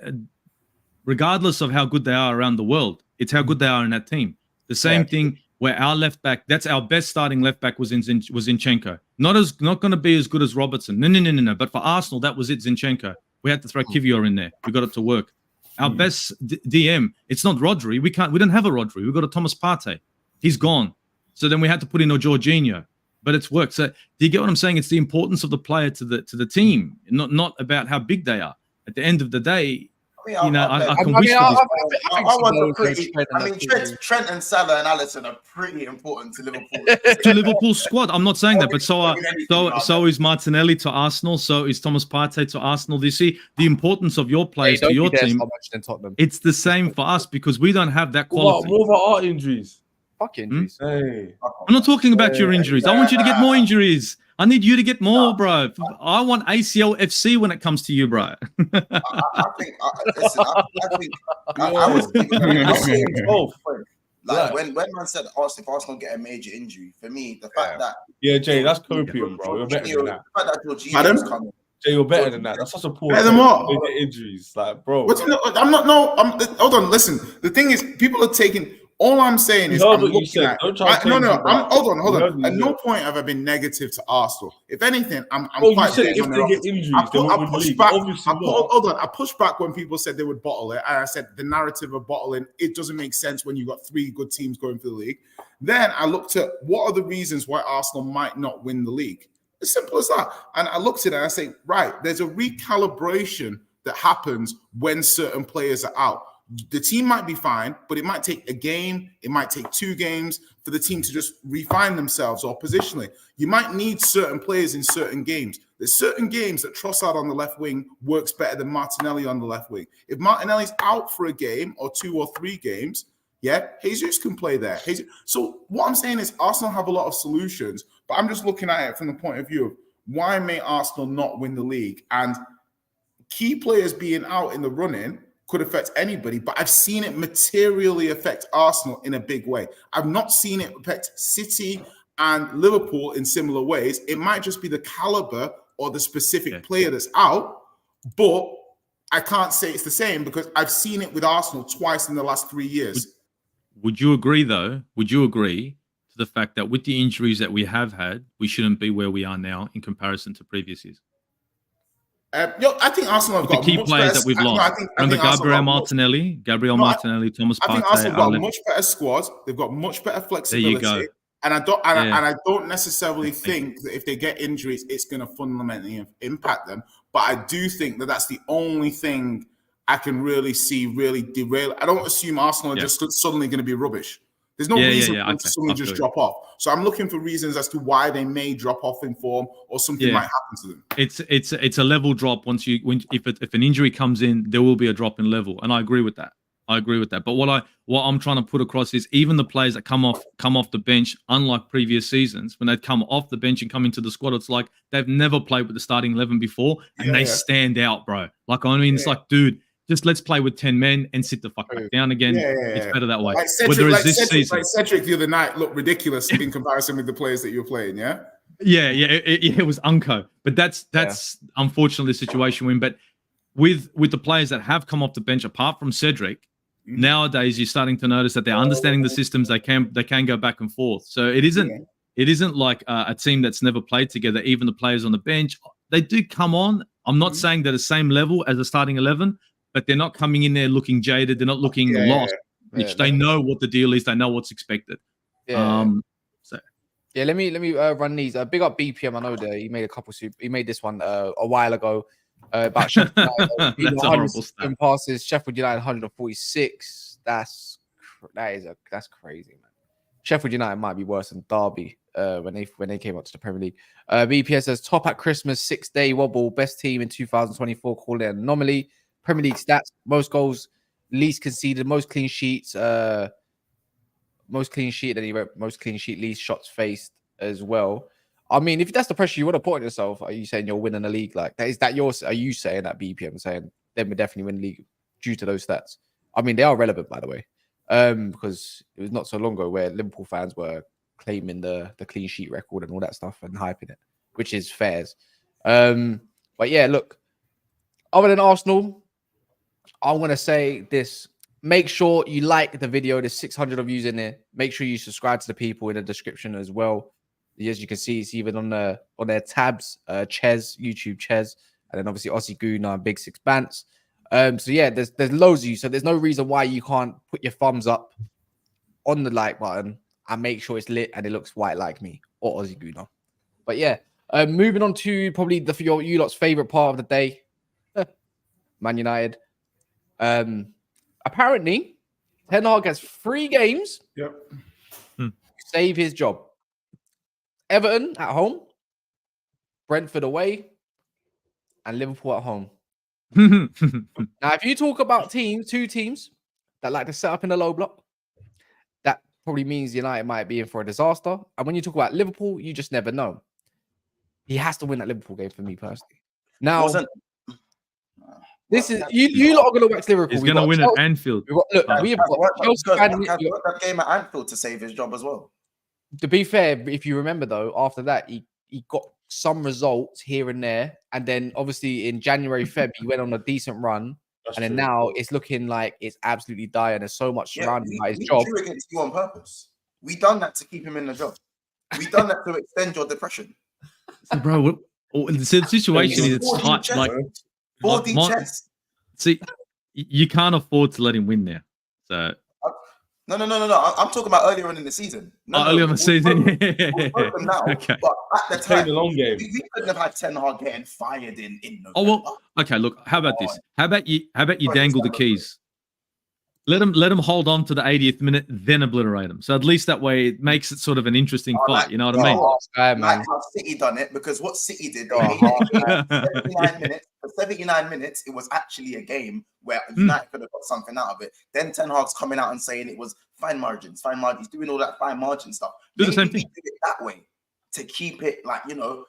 regardless of how good they are around the world, it's how good they are in that team. The same thing where our left back, that's our best starting left back was Zinchenko. Not going to be as good as Robertson. No. But for Arsenal, that was it, Zinchenko. We had to throw Kivior in there. We got it to work. Our best DM, it's not Rodri. We don't have a Rodri. We got a Thomas Partey. He's gone. So then we had to put in a Jorginho. But it's worked. So do you get what I'm saying? It's the importance of the player to the team, not about how big they are. At the end of the day, I can wish for this. Trent and Salah and Alisson are pretty important to Liverpool. To Liverpool's squad. I'm not saying that, but so is Martinelli to Arsenal. So is Thomas Partey to Arsenal. Do you see the importance of your players to your team? It's the same for us because we don't have that quality. What about our injuries? Fuck injuries. Hey. I'm not talking about your injuries. I want you to get more injuries. I need you to get more, bro. I want ACL FC when it comes to you, bro. I was like when man said if Arsenal get a major injury, for me, the fact that Jay, that's copium, bro. You're better than that. The fact that Jorginho's coming. Jay, you're better than that. That's such a poor. Injuries, like, bro. Hold on. Listen, the thing is, people are taking. All I'm saying is, hold on. At no point have I been negative to Arsenal. If anything, I'm quite big on their options. I pushed back when people said they would bottle it, and I said the narrative of bottling it doesn't make sense when you got three good teams going for the league. Then I looked at what are the reasons why Arsenal might not win the league. As simple as that. And I looked at it and I say, right, there's a recalibration that happens when certain players are out. The team might be fine, but it might take a game, it might take 2 games for the team to just refine themselves or positionally. You might need certain players in certain games. There's certain games that Trossard on the left wing works better than Martinelli on the left wing. If Martinelli's out for a game or 2 or 3 games, Jesus can play there. So what I'm saying is Arsenal have a lot of solutions, but I'm just looking at it from the point of view of why may Arsenal not win the league? And key players being out in the running could affect anybody, but I've seen it materially affect Arsenal in a big way. I've not seen it affect City and Liverpool in similar ways. It might just be the caliber or the specific player that's out, but I can't say it's the same because I've seen it with Arsenal twice in the last 3 years. Would you agree, though? Would you agree to the fact that with the injuries that we have had, we shouldn't be where we are now in comparison to previous years? I think Arsenal have got the key players that we've lost. Remember Gabriel Martinelli, Thomas Partey. I think Arsenal got a much better squad. They've got much better flexibility. There you go. And I don't necessarily think that if they get injuries, it's going to fundamentally impact them. But I do think that that's the only thing I can really see really derail. I don't assume Arsenal are just suddenly going to be rubbish. There's no reason for them to suddenly just drop off. So I'm looking for reasons as to why they may drop off in form or something might happen to them. It's a level drop if an injury comes in, there will be a drop in level, and I agree with that. But what I'm trying to put across is even the players that come off the bench, unlike previous seasons, when they come off the bench and come into the squad, it's like they've never played with the starting 11 before, and they stand out, bro. Like, I mean, it's like, dude, just let's play with 10 men and sit the fuck back down again. It's better that way. Like Cedric the other night looked ridiculous in comparison with the players that you're playing. Yeah. It was unco, but that's unfortunately the situation we're in. But with the players that have come off the bench, apart from Cedric, nowadays you're starting to notice that they're understanding the systems. They can go back and forth. So it isn't like a team that's never played together. Even the players on the bench, they do come on. I'm not saying they're the same level as the starting 11, but they're not coming in there looking jaded. They're not looking lost. They know what the deal is. They know what's expected. Let me run these. Big up BPM. I know that he made he made this one a while ago about Sheffield United. That's a horrible stat. Passes. Sheffield United 146. That's crazy, man. Sheffield United might be worse than Derby when they came up to the Premier League. BPS says top at Christmas 6-day wobble, best team in 2024. Call it an anomaly. Premier League stats: most goals, least conceded, most clean sheets. Most clean sheet, then he wrote most clean sheet, least shots faced as well. I mean, if that's the pressure you want to put on yourself, are you saying you're winning the league like that? Is that yours? Are you saying that BPM saying then we definitely win the league due to those stats? I mean, they are relevant, by the way, because it was not so long ago where Liverpool fans were claiming the clean sheet record and all that stuff and hyping it, which is fairs. But yeah, look, other than Arsenal, I want to say this. Make sure you like the video. There's 600 of views in there. Make sure you subscribe to the people in the description as well. As you can see, it's even on their tabs, Ches, YouTube Ches, and then obviously Aussie Guna and Big Six Bants. So yeah, there's loads of you. So there's no reason why you can't put your thumbs up on the like button and make sure it's lit and it looks white like me or Aussie Guna. But yeah, moving on to probably you lot's favorite part of the day, Man United. Apparently, Ten Hag has 3 games to save his job. Everton at home, Brentford away, and Liverpool at home. Now, if you talk about two teams that like to set up in the low block, that probably means United might be in for a disaster. And when you talk about Liverpool, you just never know. He has to win that Liverpool game for me personally. Now, this is you lot are going to wax Liverpool. He's going to win at Anfield. We have that game at Anfield to save his job as well. To be fair, if you remember though, after that he got some results here and there, and then obviously in January, Feb he went on a decent run, then now it's looking like it's absolutely dire. There's so much surrounding by his job. We drew against you on purpose. We done that to keep him in the job. We done that to extend your depression. So, bro, the situation is it's tight. Like, see, you can't afford to let him win there. So no. I'm talking about earlier on in the season. Earlier on the season. Now, okay. But at the time, the long game. We couldn't have had Ten Hag getting fired in November. Oh well. Okay. Look. How about this? How about you dangle the keys? Let him hold on to the 80th minute, then obliterate him. So at least that way it makes it sort of an interesting fight. You know what I mean? Like how City done it, because what City did, 79 minutes, it was actually a game where United could have got something out of it. Then Ten Hag's coming out and saying it was fine margins, doing all that fine margin stuff. Do the same thing. Do it that way to keep it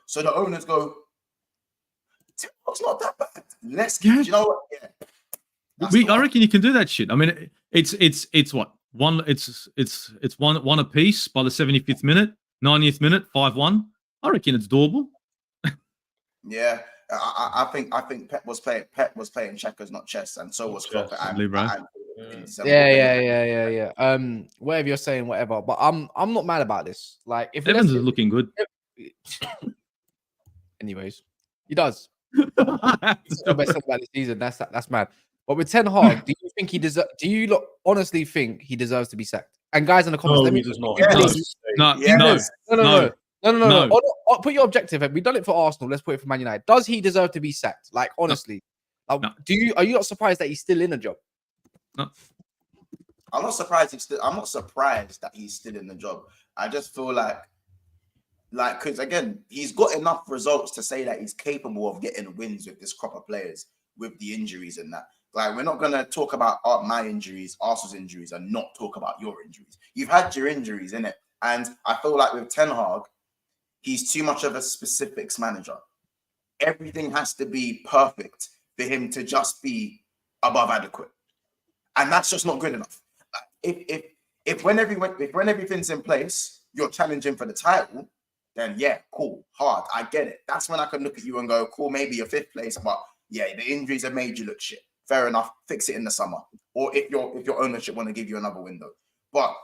so the owners go, it's not that bad. Let's keep, you know what? Yeah. I reckon you can do that shit. I mean, it's what one. It's one apiece by the 75th minute, 90th minute, 5-1. I reckon it's doable. Yeah, I think Pep was playing checkers, not chess, and so was Klopp. Yeah. Whatever you're saying, whatever. But I'm not mad about this. Like, if Evans is looking good. Anyways, he does. It's the best thing about the season. That's mad. But with Ten Hag, do you think he deserves? Do you honestly think he deserves to be sacked? And guys in the comments, let me just No. Put your objective. We've done it for Arsenal. Let's put it for Man United. Does he deserve to be sacked? Like, honestly, are you not surprised that he's still in a job? No. I'm not surprised that he's still in the job. I just feel like because again, he's got enough results to say that he's capable of getting wins with this crop of players, with the injuries and that. Like, we're not going to talk about my injuries, Arsenal's injuries, and not talk about your injuries. You've had your injuries, innit? And I feel like with Ten Hag, he's too much of a specifics manager. Everything has to be perfect for him to just be above adequate, and that's just not good enough. If when everything's in place, you're challenging for the title, then yeah, cool, hard. I get it. That's when I can look at you and go, cool, maybe you're 5th place, but yeah, the injuries have made you look shit. Fair enough. Fix it in the summer, or if your ownership want to give you another window. But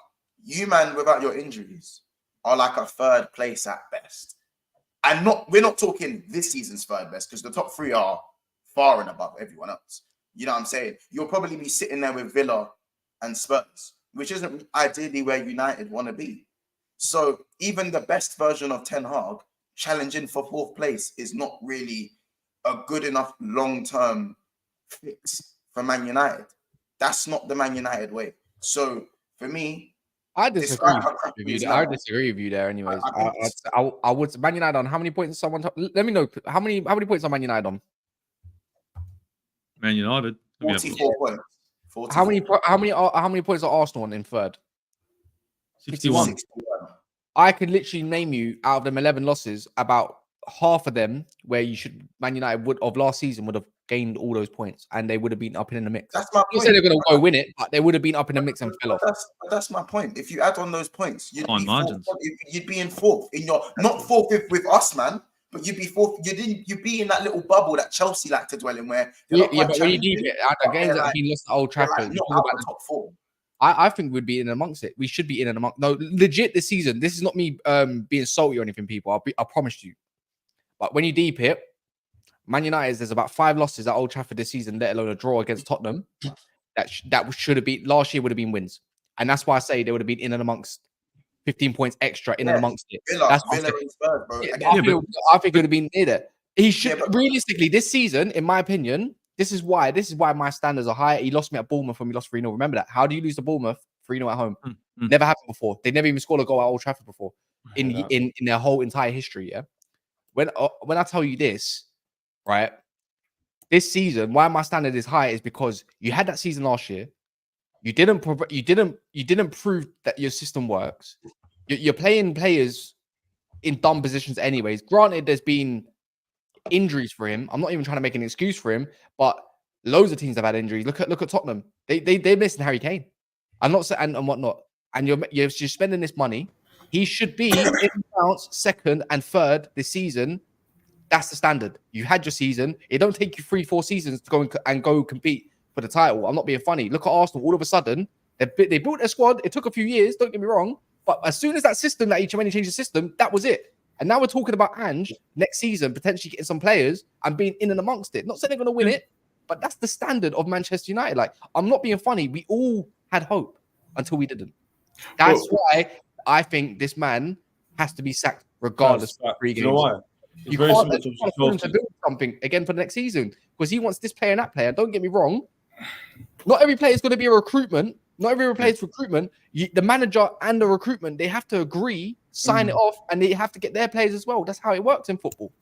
you, man, without your injuries, are like a 3rd place at best. And we're not talking this season's 3rd best, because the top 3 are far and above everyone else. You know what I'm saying? You'll probably be sitting there with Villa and Spurs, which isn't ideally where United want to be. So even the best version of Ten Hag challenging for 4th place is not really a good enough long-term fix for Man United. That's not the Man United way. So for me, I disagree with you. I disagree with you there. Anyways, I would Man United on how many points? Someone let me know how many points are Man United on? Man United 44 points. 44. How many points are Arsenal on in 3rd? 61. I could literally name you out of them 11 losses, about half of them where Man United would of last season would have gained all those points and they would have been up in the mix. That's my point. You say they're going to go win it, but they would have been up in the mix and fell off. That's my point. If you add on those points, you'd be in 4th in your not 4th with us, man. But you'd be 4th. You'd be in that little bubble that Chelsea like to dwell in, where but when you deep it, the games that have been lost at Old Trafford, not out the top 4. I think we'd be in amongst it. We should be in and amongst. No, legit this season. This is not me being salty or anything, people. I promise you. But when you deep it, Man United, there's about 5 losses at Old Trafford this season, let alone a draw against Tottenham. That should have been last year would have been wins, and that's why I say they would have been in and amongst 15 points extra in and amongst it. That's Villa and Spurs, bro. I think it would have been near there. He should realistically this season, in my opinion. This is why my standards are high. He lost me at Bournemouth when we lost 3-0. Remember that? How do you lose to Bournemouth 3-0 at home? Never happened before. They never even scored a goal at Old Trafford before in their whole entire history. Yeah. When I tell you this, right? This season, why my standard is high is because you had that season last year. You didn't prove that your system works. You're playing players in dumb positions, anyways. Granted, there's been injuries for him. I'm not even trying to make an excuse for him, but loads of teams have had injuries. Look at Tottenham. They're missing Harry Kane. I'm not saying and whatnot. And you're spending this money. He should be in bounce 2nd and 3rd this season. That's the standard. You had your season. It don't take you 3-4 seasons to go compete for the title. I'm not being funny. Look at Arsenal. All of a sudden, they built their squad. It took a few years. Don't get me wrong. But as soon as that system, that when he changed the system, that was it. And now we're talking about Ange next season potentially getting some players and being in and amongst it. Not saying they're going to win it, but that's the standard of Manchester United. Like, I'm not being funny. We all had hope until we didn't. That's why I think this man has to be sacked regardless of 3 games. You know why? You can't afford to build something again for the next season because he wants this player and that player. Don't get me wrong. Not every player is going to be a recruitment. Not every player is recruitment. The manager and the recruitment, they have to agree, sign it off, and they have to get their players as well. That's how it works in football.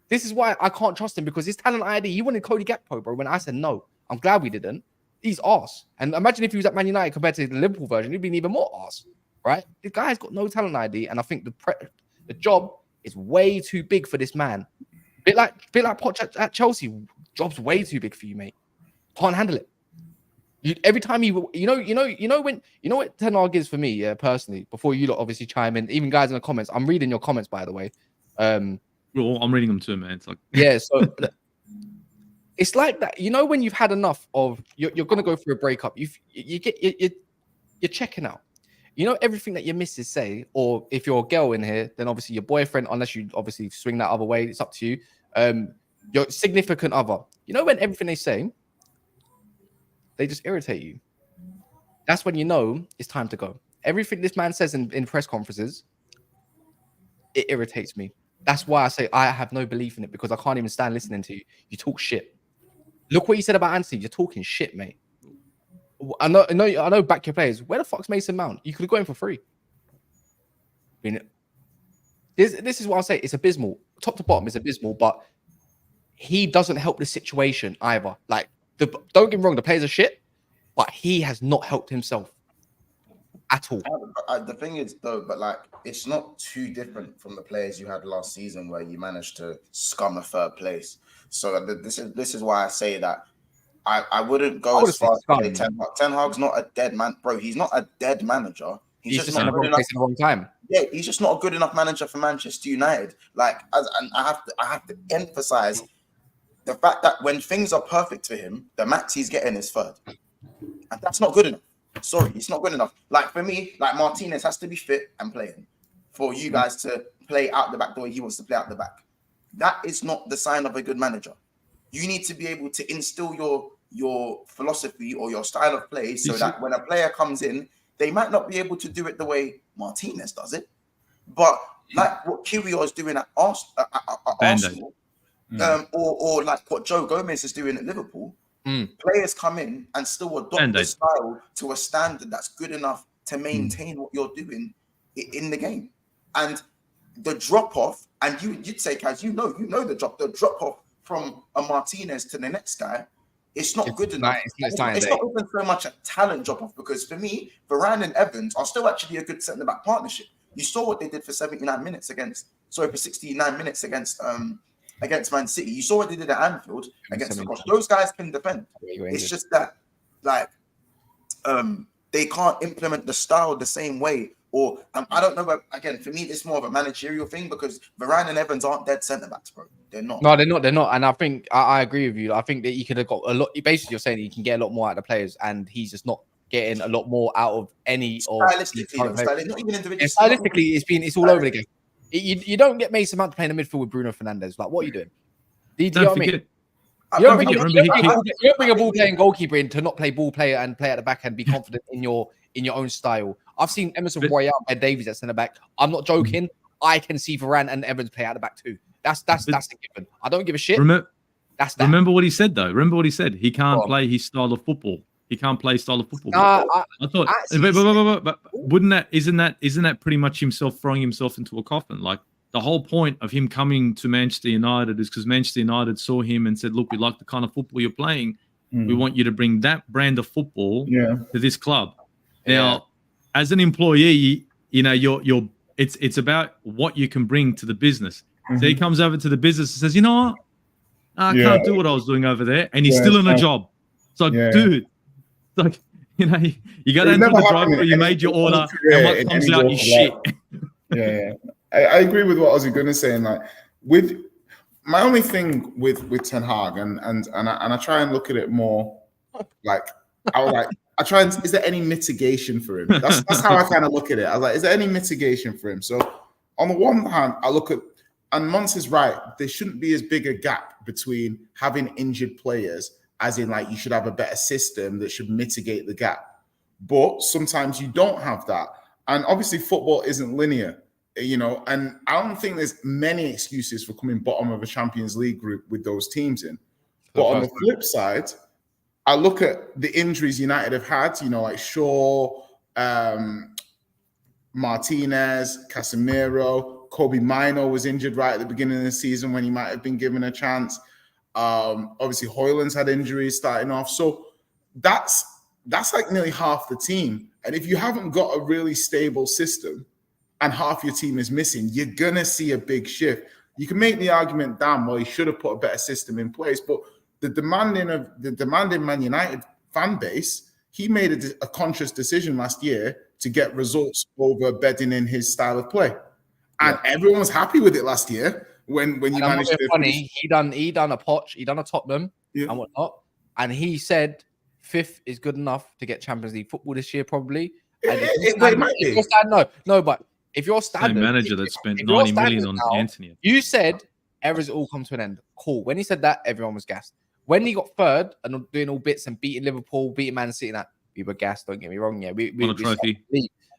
This is why I can't trust him because his talent ID, he wanted Cody Gakpo, bro. When I said no, I'm glad we didn't. He's arse. And imagine if he was at Man United compared to the Liverpool version, he'd been even more arse, right? The guy's got no talent ID, and I think the job is way too big for this man. Bit like Poch at Chelsea. Job's way too big for you, mate. Can't handle it. Every time you know what Ten Hag is for me, yeah, personally. Before you lot obviously chime in, even guys in the comments. I'm reading your comments, by the way. I'm reading them too, man. It's like so it's like that. You know when you've had enough of you're gonna go through a breakup. You're checking out. You know everything that your missus say, or if you're a girl in here, then obviously your boyfriend, unless you obviously swing that other way, it's up to you. Your significant other. You know when everything they say, they just irritate you. That's when you know it's time to go. Everything this man says in press conferences, it irritates me. That's why I say I have no belief in it because I can't even stand listening to you. You talk shit. Look what you said about Anthony. You're talking shit, mate. I know. Back your players. Where the fuck's Mason Mount? You could have got him for free. I mean, this is what I'll say. It's abysmal. Top to bottom is abysmal, but he doesn't help the situation either. Like, don't get me wrong, the players are shit, but he has not helped himself at all. The thing is, though, but like, it's not too different from the players you had last season where you managed to scum a 3rd place. So this is why I say that I wouldn't go as far as to say Ten Hag. Ten Hag's not a dead man, bro. He's not a dead manager. He's just not in the wrong place at the wrong time. Yeah, he's just not a good enough manager for Manchester United. Like, and I have to emphasize the fact that when things are perfect for him, the max he's getting is third, and that's not good enough. Sorry, it's not good enough. Like for me, like Martinez has to be fit and playing for you guys to play out the back the way he wants to play out the back. That is not the sign of a good manager. You need to be able to instill your philosophy or your style of play so that when a player comes in, they might not be able to do it the way Martinez does it, but like what Kyrgios is doing at Arsenal, or like what Joe Gomez is doing at Liverpool, players come in and still adopt the style to a standard that's good enough to maintain what you're doing in the game. And the drop off, and you'd say, Kaz, you know the drop off from a Martinez to the next guy. It's not good enough. It's not even so much a talent drop-off, because for me, Varane and Evans are still actually a good centre-back partnership. You saw what they did for 69 minutes against Man City. You saw what they did at Anfield against the Cross. Those guys can defend. It's just that, like, they can't implement the style the same way. Or I don't know, but again, for me, it's more of a managerial thing, because Varane and Evans aren't dead centre backs, bro. They're not. No, they're not. And I think I agree with you. I think that you could have got a lot. Basically, you're saying that you can get a lot more out of the players, and he's just not getting a lot more out of any. Stylistically, not even individually. Stylistically, it's all over the game. You don't get Mason Mount playing the midfield with Bruno Fernandes. Like, what are you doing? Do you know what I mean? You don't bring a ball playing goalkeeper in to not play ball player and play at the back and be confident in your own style. I've seen Emerson Royale and Davies at centre back. I'm not joking. I can see Varane and Evans play at the back too. That's a given. I don't give a shit. Remember what he said though. Remember what he said. He can't play his style of football. He can't play style of football. I thought, but isn't that pretty much himself throwing himself into a coffin? Like, the whole point of him coming to Manchester United is because Manchester United saw him and said, "Look, we like the kind of football you're playing. We want you to bring that brand of football to this club." Now, as an employee, it's about what you can bring to the business. So he comes over to the business and says, "You know what? I can't do what I was doing over there," and he's still in a job. It's like, dude, like, you got to enter the drive-thru, you made your order, and what comes out is shit. I agree with what Ozzy Gunnar is saying. Like, with my only thing with Ten Hag, and I try and look at it more like is there any mitigation for him? That's how I kind of look at it. I was like, is there any mitigation for him? So on the one hand, I look at, and Mons is right, there shouldn't be as big a gap between having injured players, as in, like, you should have a better system that should mitigate the gap. But sometimes you don't have that. And obviously football isn't linear, and I don't think there's many excuses for coming bottom of a Champions League group with those teams in. But on the flip side, I look at the injuries United have had, like Shaw, Martinez, Casemiro, Kobe Mino was injured right at the beginning of the season when he might have been given a chance. Obviously, Højlund's had injuries starting off. So that's like nearly half the team. And if you haven't got a really stable system and half your team is missing, you're going to see a big shift. You can make the argument, damn, well, he should have put a better system in place. But the demanding Man United fan base, he made a conscious decision last year to get results over bedding in his style of play. And everyone was happy with it last year when you managed to... Funny, he done a Poch, he done a Tottenham and whatnot. And he said 5th is good enough to get Champions League football this year, probably. And but if you're standing... Same manager that spent 90 million on Anthony. You said, errors all come to an end. Cool. When he said that, everyone was gassed. When he got 3rd and doing all bits and beating Liverpool, beating Man City, we were gassed, don't get me wrong. Yeah, we won a trophy.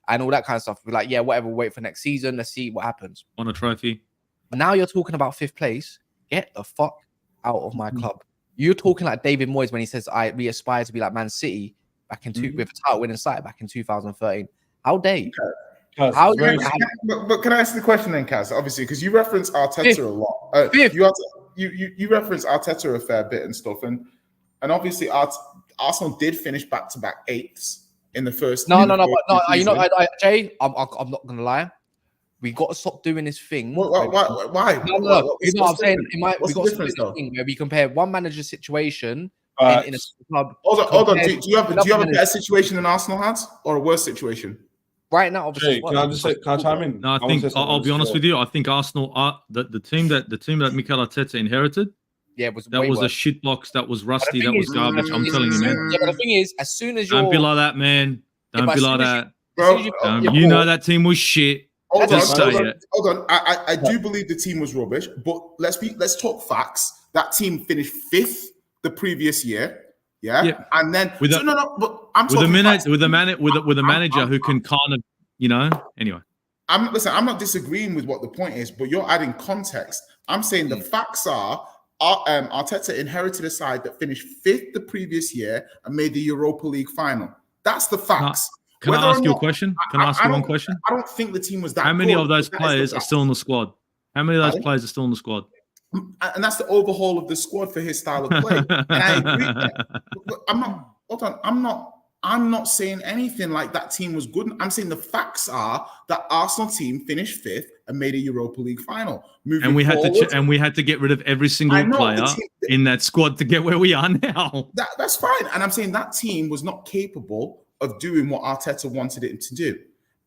And all that kind of stuff. We're like, whatever, we'll wait for next season. Let's see what happens. Won a trophy. But now you're talking about 5th place. Get the fuck out of my club. You're talking like David Moyes when he says, we aspire to be like Man City back in with a title winning side back in 2013. How dare you? But can I ask the question then, Kaz? Obviously, because you reference Arteta a lot. You reference Arteta a fair bit and stuff, and obviously Arsenal did finish back-to-back 8ths in the first. No. Jay, I'm not gonna lie. We got to stop doing this thing. Why? No. You know what I'm saying? We got to stop doing this thing where we compare one manager situation in a club. Hold on. Do you have a better situation than Arsenal has, or a worse situation? Right now, obviously. Can I chime in? No, I think I'll be honest with you. I think Arsenal are the team that Mikel Arteta inherited. Yeah, was a shit box. That was rusty. That was garbage. I'm telling you, man. Yeah, but the thing is, as soon as you're don't be like that, man. Don't be like that. Bro, you know that team was shit. Hold on. I do believe the team was rubbish, but let's talk facts. That team finished 5th the previous year. Yeah. And then but I'm talking with a manager who can kind of, anyway. I'm not disagreeing with what the point is, but you're adding context. I'm saying the facts are Arteta inherited a side that finished 5th the previous year and made the Europa League final. That's the facts. Can I ask you a question? Can I ask you one question? I don't think the team was that How many good, of those players are still in the squad? How many of those players are still in the squad? And that's the overhaul of the squad for his style of play. And I agree with that. I'm not saying anything like that team was good. I'm saying the facts are that Arsenal team finished 5th and made a Europa League final. And we had to get rid of every single player in that squad to get where we are now. That's fine. And I'm saying that team was not capable of doing what Arteta wanted it to do.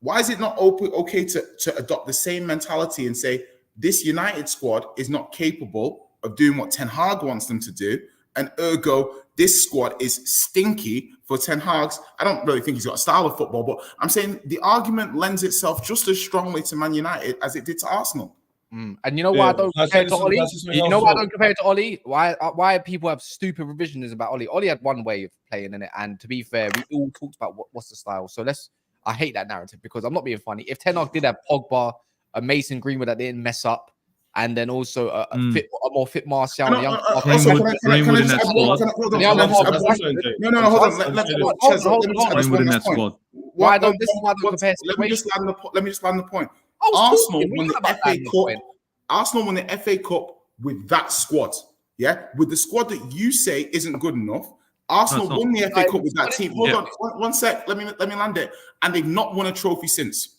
Why is it not okay to adopt the same mentality and say this United squad is not capable of doing what Ten Hag wants them to do, and ergo this squad is stinky for Ten Hag's? I don't really think he's got a style of football, but I'm saying the argument lends itself just as strongly to Man United as it did to Arsenal. And you know why I don't compare to Ollie? You know why I don't compare to Ollie? Why people have stupid revisions about Ollie? Ollie had one way of playing in it, and to be fair, we all talked about what's the style. So I hate that narrative because I'm not being funny. If Ten Hag did have Pogba, a Mason Greenwood that didn't mess up, and then also a more fit Martial and a young Greenwood in that squad. No, hold on. Let me squad. Why don't compare? Let me just land the point. Arsenal won the FA Cup. Arsenal won the FA Cup with that squad. Yeah, with the squad that you say isn't good enough. Arsenal won the FA Cup with that team. Hold on, one sec. Let me land it. And they've not won a trophy since.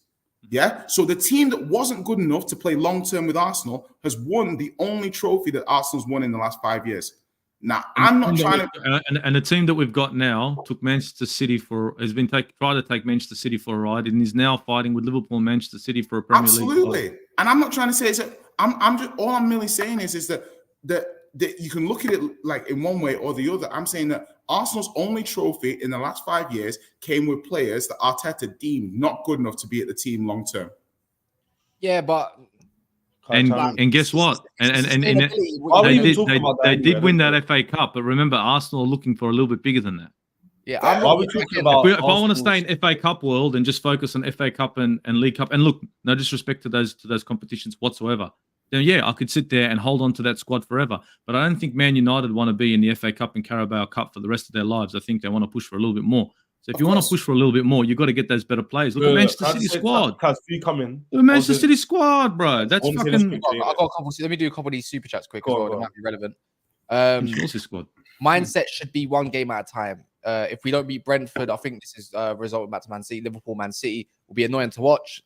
Yeah, so the team that wasn't good enough to play long term with Arsenal has won the only trophy that Arsenal's won in the last 5 years. Now, I'm not trying to. And the team that we've got now took Manchester City tried to take Manchester City for a ride, and is now fighting with Liverpool and Manchester City for a Premier League. Absolutely, and I'm not trying to say is that I'm just all I'm merely saying is that you can look at it like in one way or the other. I'm saying that Arsenal's only trophy in the last 5 years came with players that Arteta deemed not good enough to be at the team long term. Yeah, but and guess what? And they did win that FA Cup, but remember, Arsenal are looking for a little bit bigger than that. Yeah, if I want to stay in FA Cup world and just focus on FA Cup and League Cup, and look, no disrespect to those competitions whatsoever, then yeah, I could sit there and hold on to that squad forever. But I don't think Man United want to be in the FA Cup and Carabao Cup for the rest of their lives. I think they want to push for a little bit more. So if you want to push for a little bit more, you've got to get those better players. Look at Manchester City squad. The Manchester City squad, bro. That's fucking. I've got a couple. Let me do a couple of these super chats quick as well. That might be relevant. Squad. Mindset should be one game at a time. If we don't beat Brentford, I think this is result back to Man City. Liverpool, Man City will be annoying to watch.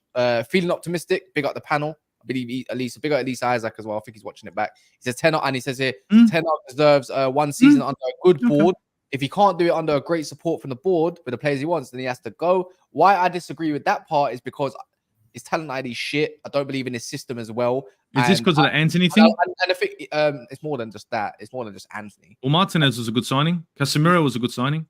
Feeling optimistic. Big up the panel. I believe big up Elise Isaac as well. I think he's watching it back. He says Ten Hag, and he says here Ten Hag deserves one season under a good board. If he can't do it under a great support from the board with the players he wants, then he has to go. Why I disagree with that part is because his talent ID shit. I don't believe in his system as well. Is this because of the Anthony thing? And I think it's more than just that. It's more than just Anthony. Well, Martinez was a good signing. Casemiro was a good signing.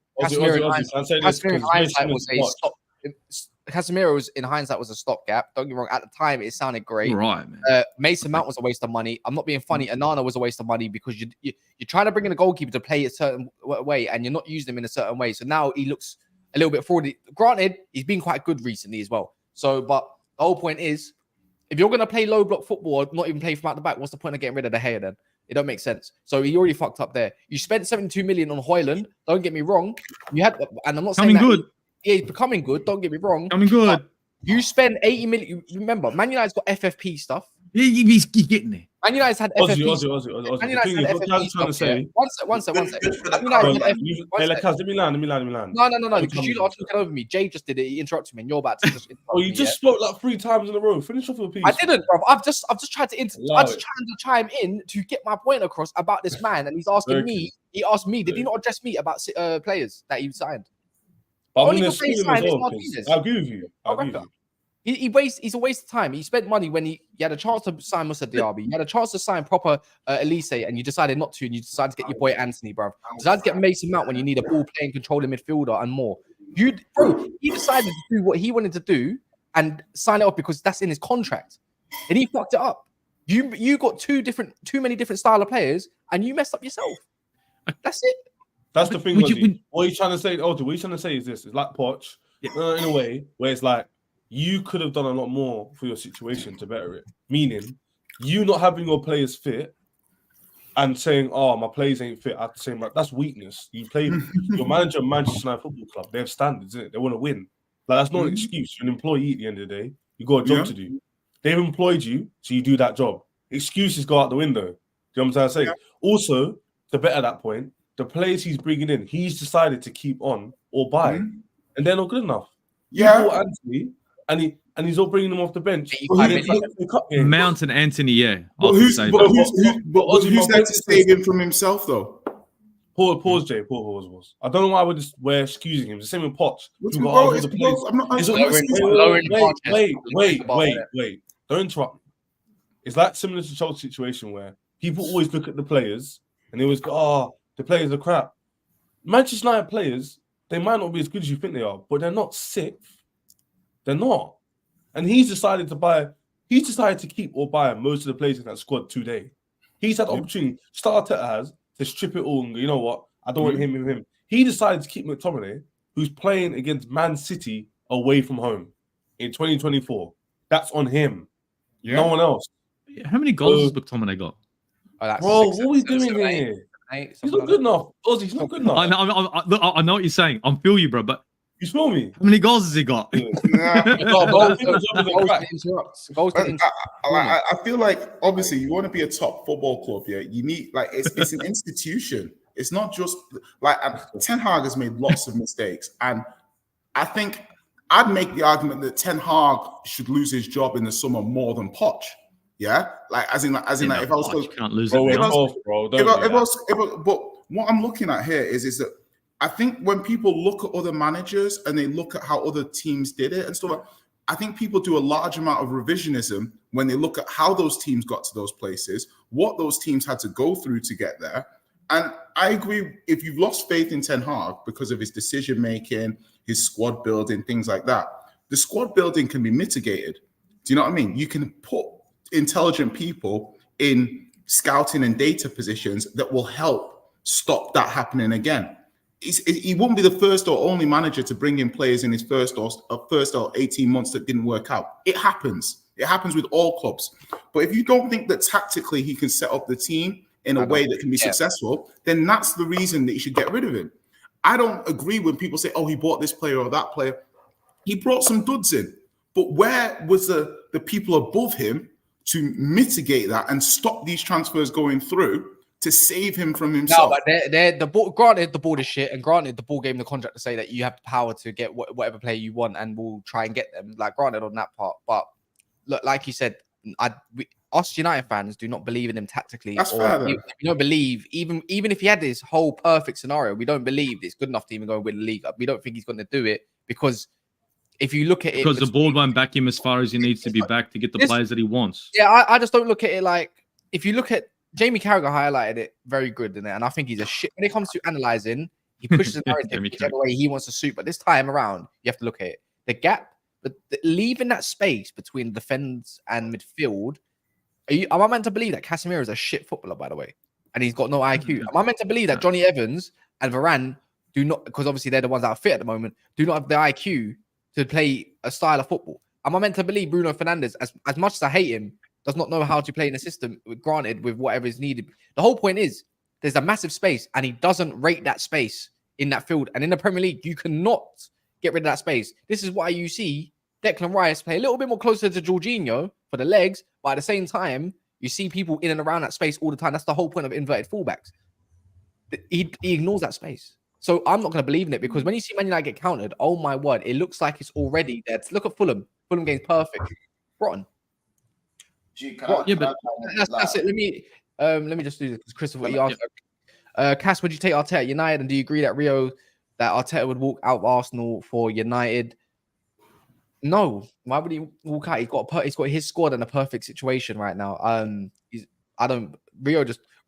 Casemiro's in hindsight was a stopgap. Don't get me wrong. At the time, it sounded great. Right, man. Mason Mount was a waste of money. I'm not being funny. Anana was a waste of money because you're trying to bring in a goalkeeper to play a certain way, and you're not using him in a certain way. So now he looks a little bit fraudy. Granted, he's been quite good recently as well. So, but the whole point is, if you're going to play low block football, not even play from out the back, what's the point of getting rid of De Gea then? It don't make sense. So he already fucked up there. You spent 72 million on Højlund. Don't get me wrong. You had, and I'm not saying good. Yeah, he's becoming good. Don't get me wrong. Coming good. You spend 80 million. Remember, Man United's got FFP stuff. He's getting it. Man United's had FFP. Ozzy. Man The thing United's is, had what I'm FFP trying to stuff, yeah? say. One sec. Good for the Man current United had man. One Hey, sec. let me land. No, because you lot are talking over me. Jay just did it. He interrupted me, and you're about to just interrupt Oh, you me, just spoke like 3 times in a row. Finish off your piece. I didn't, bro. I've just tried to Allow it. chime in to get my point across about this man, and he's asking me. He asked me, did he not address me about players that he signed? But I'm Only gonna good player school him as signed is well. 'Cause Martinez. I agree with you. I agree with you. He's a waste of time. He spent money when he had a chance to sign Moussa Diaby. You had a chance to sign proper Elise, and you decided not to, and you decided to get your boy Anthony, bro. You decided to get Mason Mount when you need a ball playing, controlling midfielder and more. He decided to do what he wanted to do and sign it off because that's in his contract, and he fucked it up. You got too many different style of players, and you messed up yourself. That's it. That's the thing. What are you trying to say? What you're trying to say is this: it's like Poch, in a way where it's like you could have done a lot more for your situation to better it. Meaning, you not having your players fit and saying, "Oh, my players ain't fit." At the same time, that's weakness. You play your manager of Manchester United Football Club. They have standards, isn't it? They want to win. Like that's not an excuse. You're an employee at the end of the day. You got a job to do. They've employed you, so you do that job. Excuses go out the window. Do you know what I'm trying to say? Yeah. Also, to better that point, the players he's bringing in, he's decided to keep on or buy, and they're not good enough. Yeah, you bought Anthony, and he's all bringing them off the bench. Mount and Anthony, yeah. Who's there to save him from himself, though? Pause, Jay. Pause. I don't know why we're excusing him. The same with Potts. Wait. Don't interrupt me. It's like similar to Chelsea's situation where people always look at the players and they always go, "Oh, the players are crap." Manchester United players, they might not be as good as you think they are, but they're not sixth. They're not. And he's decided to keep or buy most of the players in that squad today. He's had the opportunity, Arteta has, to strip it all and go, you know what? I don't want him. He decided to keep McTominay, who's playing against Man City away from home in 2024. That's on him. Yeah. No one else. How many goals has McTominay got? Bro, what are we doing here? He's not good enough. Ozzy's not good enough. I know what you're saying. I feel you, bro, but you smell me. How many goals has he got? I feel like obviously you want to be a top football club. Yeah, you need it's an institution. It's not just like Ten Hag has made lots of mistakes, and I think I'd make the argument that Ten Hag should lose his job in the summer more than Poch. Yeah, if I was you can't lose it. But what I'm looking at here is that I think when people look at other managers and they look at how other teams did it and stuff, I think people do a large amount of revisionism when they look at how those teams got to those places, what those teams had to go through to get there. And I agree, if you've lost faith in Ten Hag because of his decision making, his squad building, things like that, the squad building can be mitigated. Do you know what I mean? You can put intelligent people in scouting and data positions that will help stop that happening again. He wouldn't be the first or only manager to bring in players in his first or 18 months that didn't work out. It happens. It happens with all clubs. But if you don't think that tactically he can set up the team in a way that can be successful, then that's the reason that you should get rid of him. I don't agree when people say, "Oh, he bought this player or that player." He brought some duds in, but where was the people above him to mitigate that and stop these transfers going through to save him from himself? No, but granted the board is shit, and granted the ball gave him the contract to say that you have the power to get whatever player you want, and we'll try and get them. Like, granted on that part, but look, like you said, us United fans do not believe in him tactically. That's fair. We don't believe, even if he had this whole perfect scenario, we don't believe it's good enough to even go and win the league. We don't think he's going to do it because if you look at it, because the board won't back him as far as he needs to be backed to get the players that he wants. Yeah, I just don't look at it like, if you look at Jamie Carragher highlighted it very good in there, and I think he's a shit when it comes to analyzing. He pushes the narrative whichever way he wants to suit, but this time around, you have to look at it. The gap, but leaving that space between defense and midfield. Am I meant to believe that Casemiro is a shit footballer, by the way, and he's got no IQ? Am I meant to believe that Johnny Evans and Varane do not, because obviously they're the ones that are fit at the moment, do not have the IQ to play a style of football? Am I meant to believe Bruno Fernandes, as much as I hate him, does not know how to play in a system, granted, with whatever is needed? The whole point is there's a massive space, and he doesn't rate that space in that field. And in the Premier League, you cannot get rid of that space. This is why you see Declan Rice play a little bit more closer to Jorginho for the legs, But at the same time, you see people in and around that space all the time. That's the whole point of inverted fullbacks. He ignores that space. So I'm not going to believe in it because when you see Man United get countered, oh my word, it looks like it's already there. Look at Fulham. Fulham game's perfect. Rotten. That's it. Let me just do this because Christopher, he asked, Cass, would you take Arteta at United? And do you agree that Arteta would walk out of Arsenal for United? No. Why would he walk out? He's got his squad in a perfect situation right now.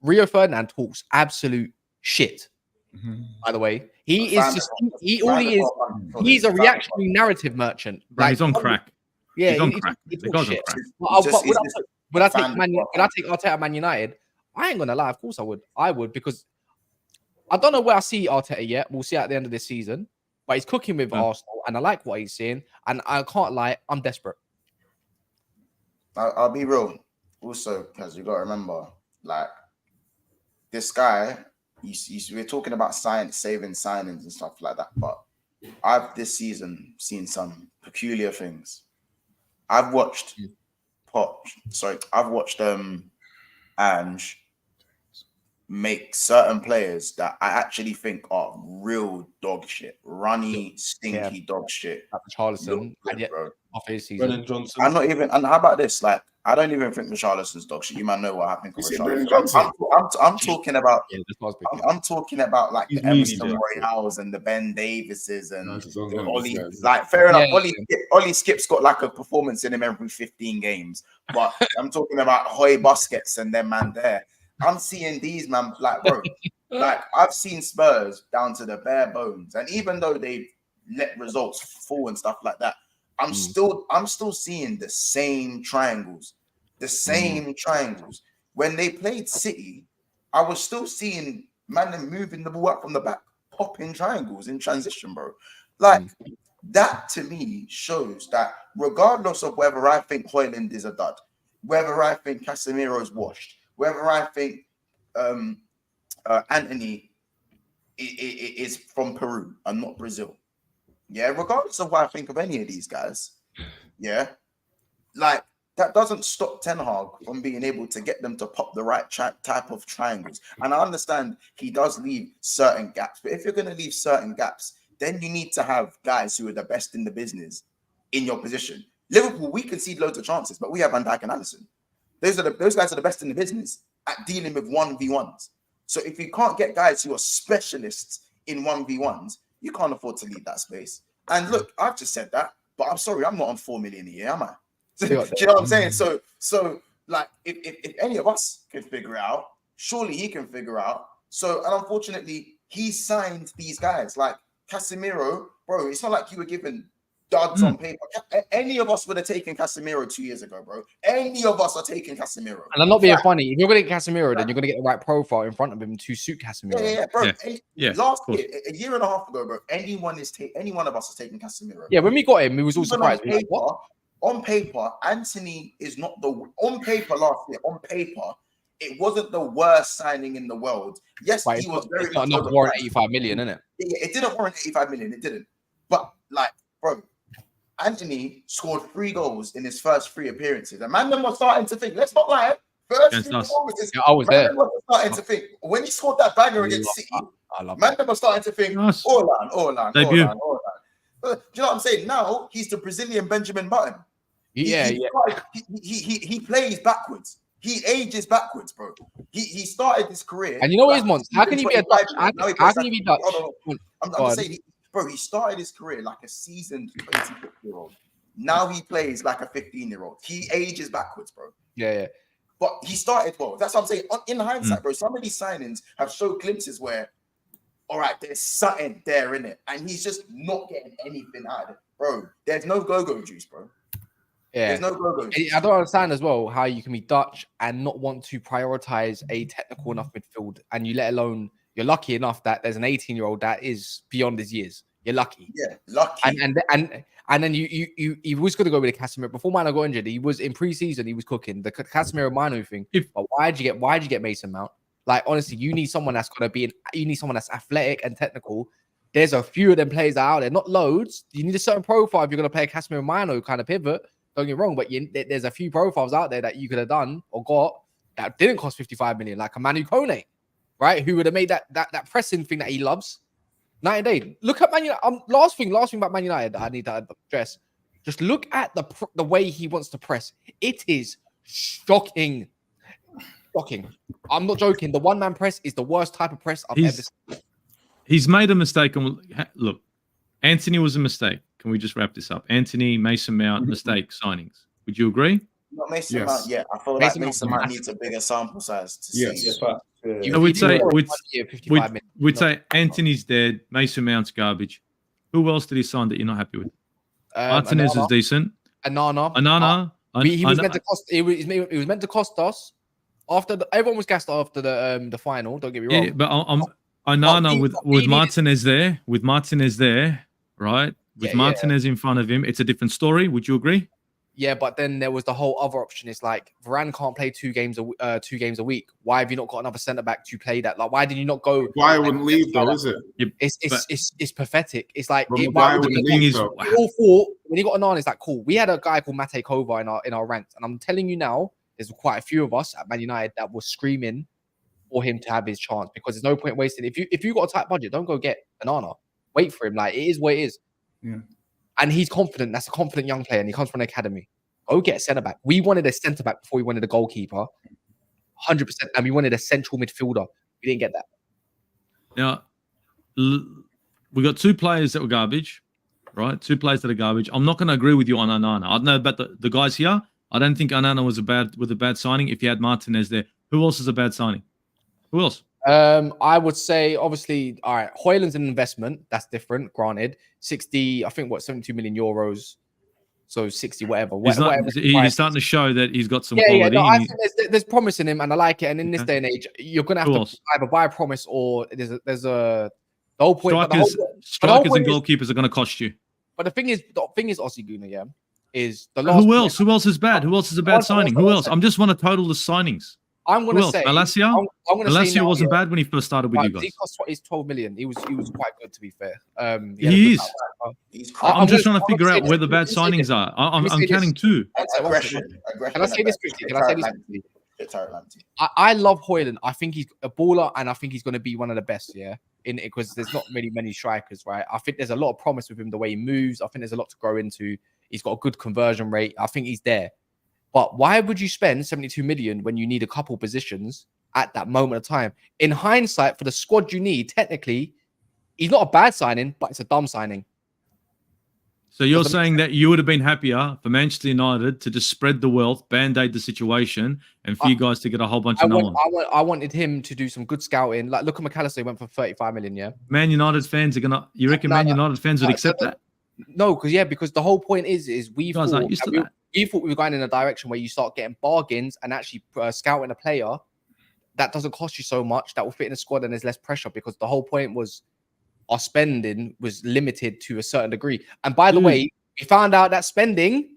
Rio Ferdinand talks absolute shit. By the way, he's a reactionary narrative merchant. Like, he's on crack. Yeah, he's on crack. Would I take Arteta at Man United? I ain't gonna lie. Of course I would. I would because I don't know where I see Arteta yet. We'll see at the end of this season. But he's cooking with Arsenal, and I like what he's seeing. And I can't lie, I'm desperate. I'll be real. Also, because you got to remember, like this guy. We're talking about saving signings and stuff like that, but I've this season seen some peculiar things. I've watched Ange make certain players that I actually think are real dog shit, runny, stinky dog shit. Charleston, off his season. Brennan Johnson. I'm not even. And how about this? Like, I don't even think Richarlison's dog shit. You might know what happened to Richarlison. I'm talking about. I'm talking about like the Emerson Royals and the Ben Davises and Ollie. Like, fair enough. Ollie Skip's got like a performance in him every 15 games, but I'm talking about Hoy Busquets and them man there. I'm seeing these man like, bro, like I've seen Spurs down to the bare bones, and even though they let results fall and stuff like that, I'm still seeing the same triangles. When they played City, I was still seeing man moving the ball up from the back, popping triangles in transition, bro. Like that to me shows that regardless of whether I think Højlund is a dud, whether I think Casemiro's washed, whether I think Anthony is from Peru and not Brazil. Yeah, regardless of what I think of any of these guys, yeah, like that doesn't stop Ten Hag from being able to get them to pop the right type of triangles. And I understand he does leave certain gaps, but if you're going to leave certain gaps, then you need to have guys who are the best in the business in your position. Liverpool, we concede loads of chances, but we have Van Dijk and Alisson. Those guys are the best in the business at dealing with 1v1s. So if you can't get guys who are specialists in 1v1s, you can't afford to leave that space. And look, I've just said that, but I'm sorry, I'm not on 4 million a year, am I? Do you know what I'm saying? So like, if any of us can figure it out, surely he can figure out. So, and unfortunately, he signed these guys like Casemiro, bro. It's not like you were given duds on paper. Any of us would have taken Casemiro 2 years ago, bro. Any of us are taking Casemiro. And I'm not being funny. If you're going to get Casemiro, then you're going to get the right profile in front of him to suit Casemiro. Yeah, bro. Yeah. Last year, a year and a half ago, bro, any one of us is taking Casemiro. Yeah, when we got him, we was all surprised. On paper, Anthony is not on paper last year. On paper, it wasn't the worst signing in the world. Yes, he was very. It's not warrant 85 million, isn't it? Yeah, it didn't warrant 85 million. It didn't. But like, bro, Anthony scored 3 goals in his first 3 appearances. And man, them was starting to think. Let's not lie. First 3 performances. Yeah, I was there. Starting to think when he scored that banger against City. Man, them was starting to think. Orlan. Do you know what I'm saying? Now he's the Brazilian Benjamin Button. He plays backwards. He ages backwards, bro. He started his career. And you know what is Mons? How can you be a Dutch? How can you be Dutch? I'm just saying, bro, he started his career like a seasoned 26-year-old. Now he plays like a 15-year-old. He ages backwards, bro. Yeah. But he started well. That's what I'm saying. In hindsight, bro, some of these signings have showed glimpses where, all right, there's something there in it. And he's just not getting anything out of it. Bro, there's no go-go juice, bro. Yeah. There's no go-go juice. I don't understand as well how you can be Dutch and not want to prioritize a technical enough midfield. And you let alone, you're lucky enough that there's an 18-year-old that is beyond his years. You're lucky. Yeah, lucky. And then you was going to go with the Casemiro. Before Mano got injured, he was in pre-season, he was cooking. The Casemiro Mano thing. But why'd you get Mason Mount? Like, honestly, you need someone that's going to be, you need someone that's athletic and technical. There's a few of them players out there, not loads. You need a certain profile if you're going to play a Casemiro Mano kind of pivot. Don't get me wrong, but there's a few profiles out there that you could have done or got that didn't cost 55 million, like a Manu Kone, right? Who would have made that pressing thing that he loves. 90 day. Look at Man United. Last thing about Man United that I need to address. Just look at the way he wants to press. It is shocking. Shocking. I'm not joking. The one-man press is the worst type of press I've ever seen. He's made a mistake. Look, Anthony was a mistake. Can we just wrap this up? Anthony, Mason Mount, mistake signings. Would you agree? Not Mason Mount, yeah. I feel like Mason Mount needs a bigger sample size to see. So we'd say Anthony's dead, Mason Mount's garbage. Who else did he sign that you're not happy with? Martinez is decent. Anana. He was meant to cost. It was meant to cost us. Everyone was gassed after the final. Don't get me wrong. Yeah, but Anana with Martinez there, right? With Martinez in front of him, it's a different story. Would you agree? Yeah, but then there was the whole other option. It's like Varane can't play 2 games a week. Why have you not got another centre back to play that? Like, why did you not go? Why wouldn't leave though? Is it? It's pathetic. It's like why wouldn't leave though? We all thought when he got Anana, it's like cool. We had a guy called Mate Kova in our ranks, and I'm telling you now, there's quite a few of us at Man United that were screaming for him to have his chance because there's no point wasting. If you got a tight budget, don't go get Anana. Wait for him. Like it is what it is. Yeah. And he's confident. That's a confident young player, and he comes from an academy. Go get a centre back. We wanted a centre back before we wanted a goalkeeper, 100%, and we wanted a central midfielder. We didn't get that. Now, we got 2 players that were garbage, right? 2 players that are garbage. I'm not going to agree with you on Anana. I don't know about the guys here. I don't think Anana was a bad signing. If you had Martinez there, who else is a bad signing? Who else? I would say, obviously, all right, Højlund's an investment. That's different, granted. 60, I think, 72 million euros. So 60, whatever. He's starting to show that he's got some quality. Yeah, no, I think there's promise in him, and I like it. And in this day and age, you're going to have to either buy a promise or there's a the whole point. Strikers and goalkeepers are going to cost you. But the thing is, Ossie Guna, is the last. Who else? Who else is bad? Who else is a bad signing? Who else? I'm just want to total the signings. I'm going to say Malacia wasn't bad when he first started with you guys. He cost 12 million. He was quite good, to be fair. He is. I'm just trying to figure out where the bad signings are. I'm counting 2. Aggression. Can I say this quickly? I love Højlund. I think he's a baller, and I think he's going to be one of the best. Yeah, because there's not really many strikers, right? I think there's a lot of promise with him, the way he moves. I think there's a lot to grow into. He's got a good conversion rate. I think he's there. But why would you spend 72 million when you need a couple positions at that moment of time? In hindsight, for the squad you need, technically, he's not a bad signing, but it's a dumb signing. So you're saying that you would have been happier for Manchester United to just spread the wealth, band-aid the situation, and for you guys to get a whole bunch of no-one? I wanted him to do some good scouting. Like, look at McAllister, he went for 35 million, yeah? Man United fans are going to... You reckon Man United fans would accept that? No, because the whole point is we thought we were going in a direction where you start getting bargains and actually scouting a player that doesn't cost you so much, that will fit in a squad and there's less pressure, because the whole point was our spending was limited to a certain degree. And by the way, we found out that spending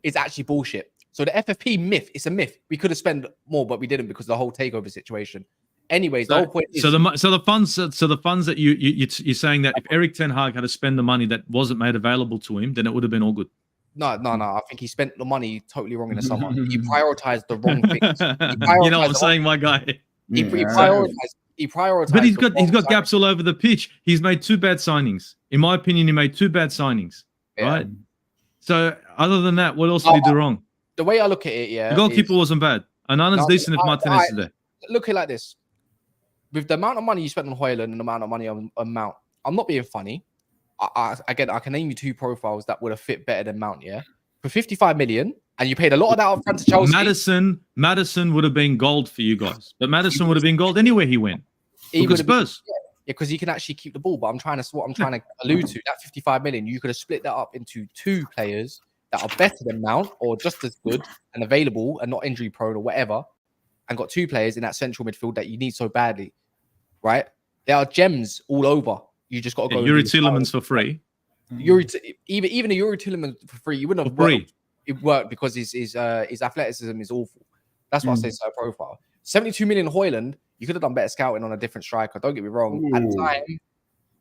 is actually bullshit. So the FFP myth, it's a myth. We could have spent more, but we didn't because of the whole takeover situation. Anyways, the whole point is... So the funds that you're saying that if Erik ten Hag had to spend the money that wasn't made available to him, then it would have been all good. No. I think he spent the money totally wrong in the summer. He prioritized the wrong things. You know what I'm saying, my guy? He prioritized. But he's got gaps all over the pitch. He's made 2 bad signings. In my opinion, he made 2 bad signings. Yeah. Right. So other than that, what else did he do wrong? The way I look at it, the goalkeeper wasn't bad. Anana's decent if Martinez is there. Look at it like this. With the amount of money you spent on Højlund and the amount of money on Mount, I'm not being funny. I can name you 2 profiles that would have fit better than Mount, yeah? For 55 million, and you paid a lot of that up front to Chelsea. Madison would have been gold for you guys. But Madison would have been gold anywhere he went. Because Spurs. Yeah, because he can actually keep the ball. But what I'm trying to allude to, that 55 million, you could have split that up into 2 players that are better than Mount or just as good and available and not injury prone or whatever, and got 2 players in that central midfield that you need so badly, right? There are gems all over. You just got to go. Yuri Tielemans for free. Even a Yuri Tielemans for free, you wouldn't have worked. It worked because his athleticism is awful. That's why I say so profile. 72 million Højlund, you could have done better scouting on a different striker. Don't get me wrong. At the time,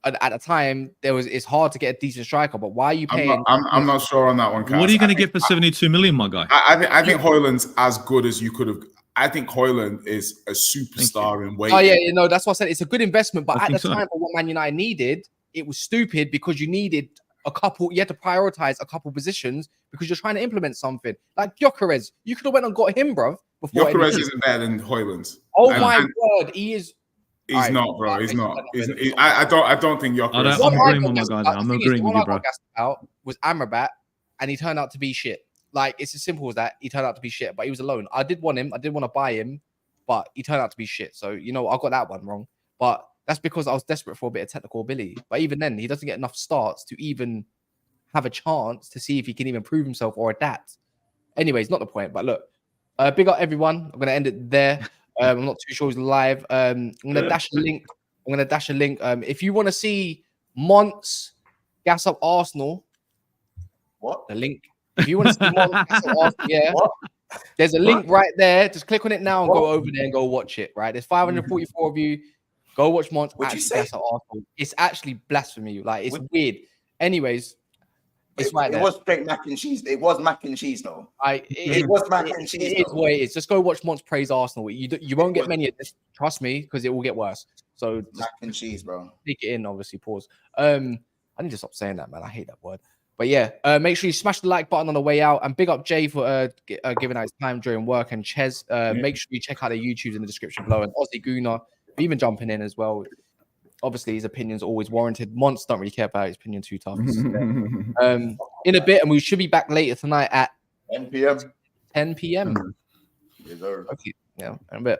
at the time it's hard to get a decent striker. But why are you paying? I'm not sure on that one. Kaz. What are you going to get for 72 million, my guy? I think Højlund's as good as you could have. I think Højlund is a superstar in waiting. Oh yeah, that's what I said. It's a good investment, but at the time for what Man United needed, it was stupid because you needed you had to prioritize a couple positions because you're trying to implement something. Like Gyökeres, you could have went and got him, bro. Gyökeres isn't better than Højlund. Oh my word, he is. He's not, bro. He's not. I don't think Gyökeres. I'm agreeing with my guy. I'm agreeing with you, bro. Out was Amrabat, and he turned out to be shit. Like, it's as simple as that. He turned out to be shit, but he was alone. I did want him. I did want to buy him, but he turned out to be shit. So, I got that one wrong. But that's because I was desperate for a bit of technical ability. But even then, he doesn't get enough starts to even have a chance to see if he can even prove himself or adapt. Anyways, not the point. But look, big up everyone. I'm going to end it there. I'm not too sure it's live. I'm going to dash a link. If you want to see Monts gas up Arsenal, what? The link. If you want to see Monts gas up Arsenal, yeah. What? There's a link right there. Just click on it now and go over there and go watch it, right? There's 544 of you. Go watch Monts gas up Arsenal. It's actually blasphemy. Like, it's weird. Anyways, it's right there. It was straight mac and cheese. It was mac and cheese, though. It was mac and cheese. It is what it is. Just go watch Monts praise Arsenal. You won't get many of this. Trust me, because it will get worse. So mac and cheese, bro. Take it in, obviously. Pause. I need to stop saying that, man. I hate that word. But yeah, make sure you smash the like button on the way out, and big up Jay for giving out his time during work, and Ches. Make sure you check out their YouTubes in the description below, and Aussie Guna even jumping in as well. Obviously, his opinion's always warranted. Monts don't really care about his opinion too tough. In a bit, and we should be back later tonight at 10 p.m. 10 p.m. Yes, sir. Okay, yeah, in a bit.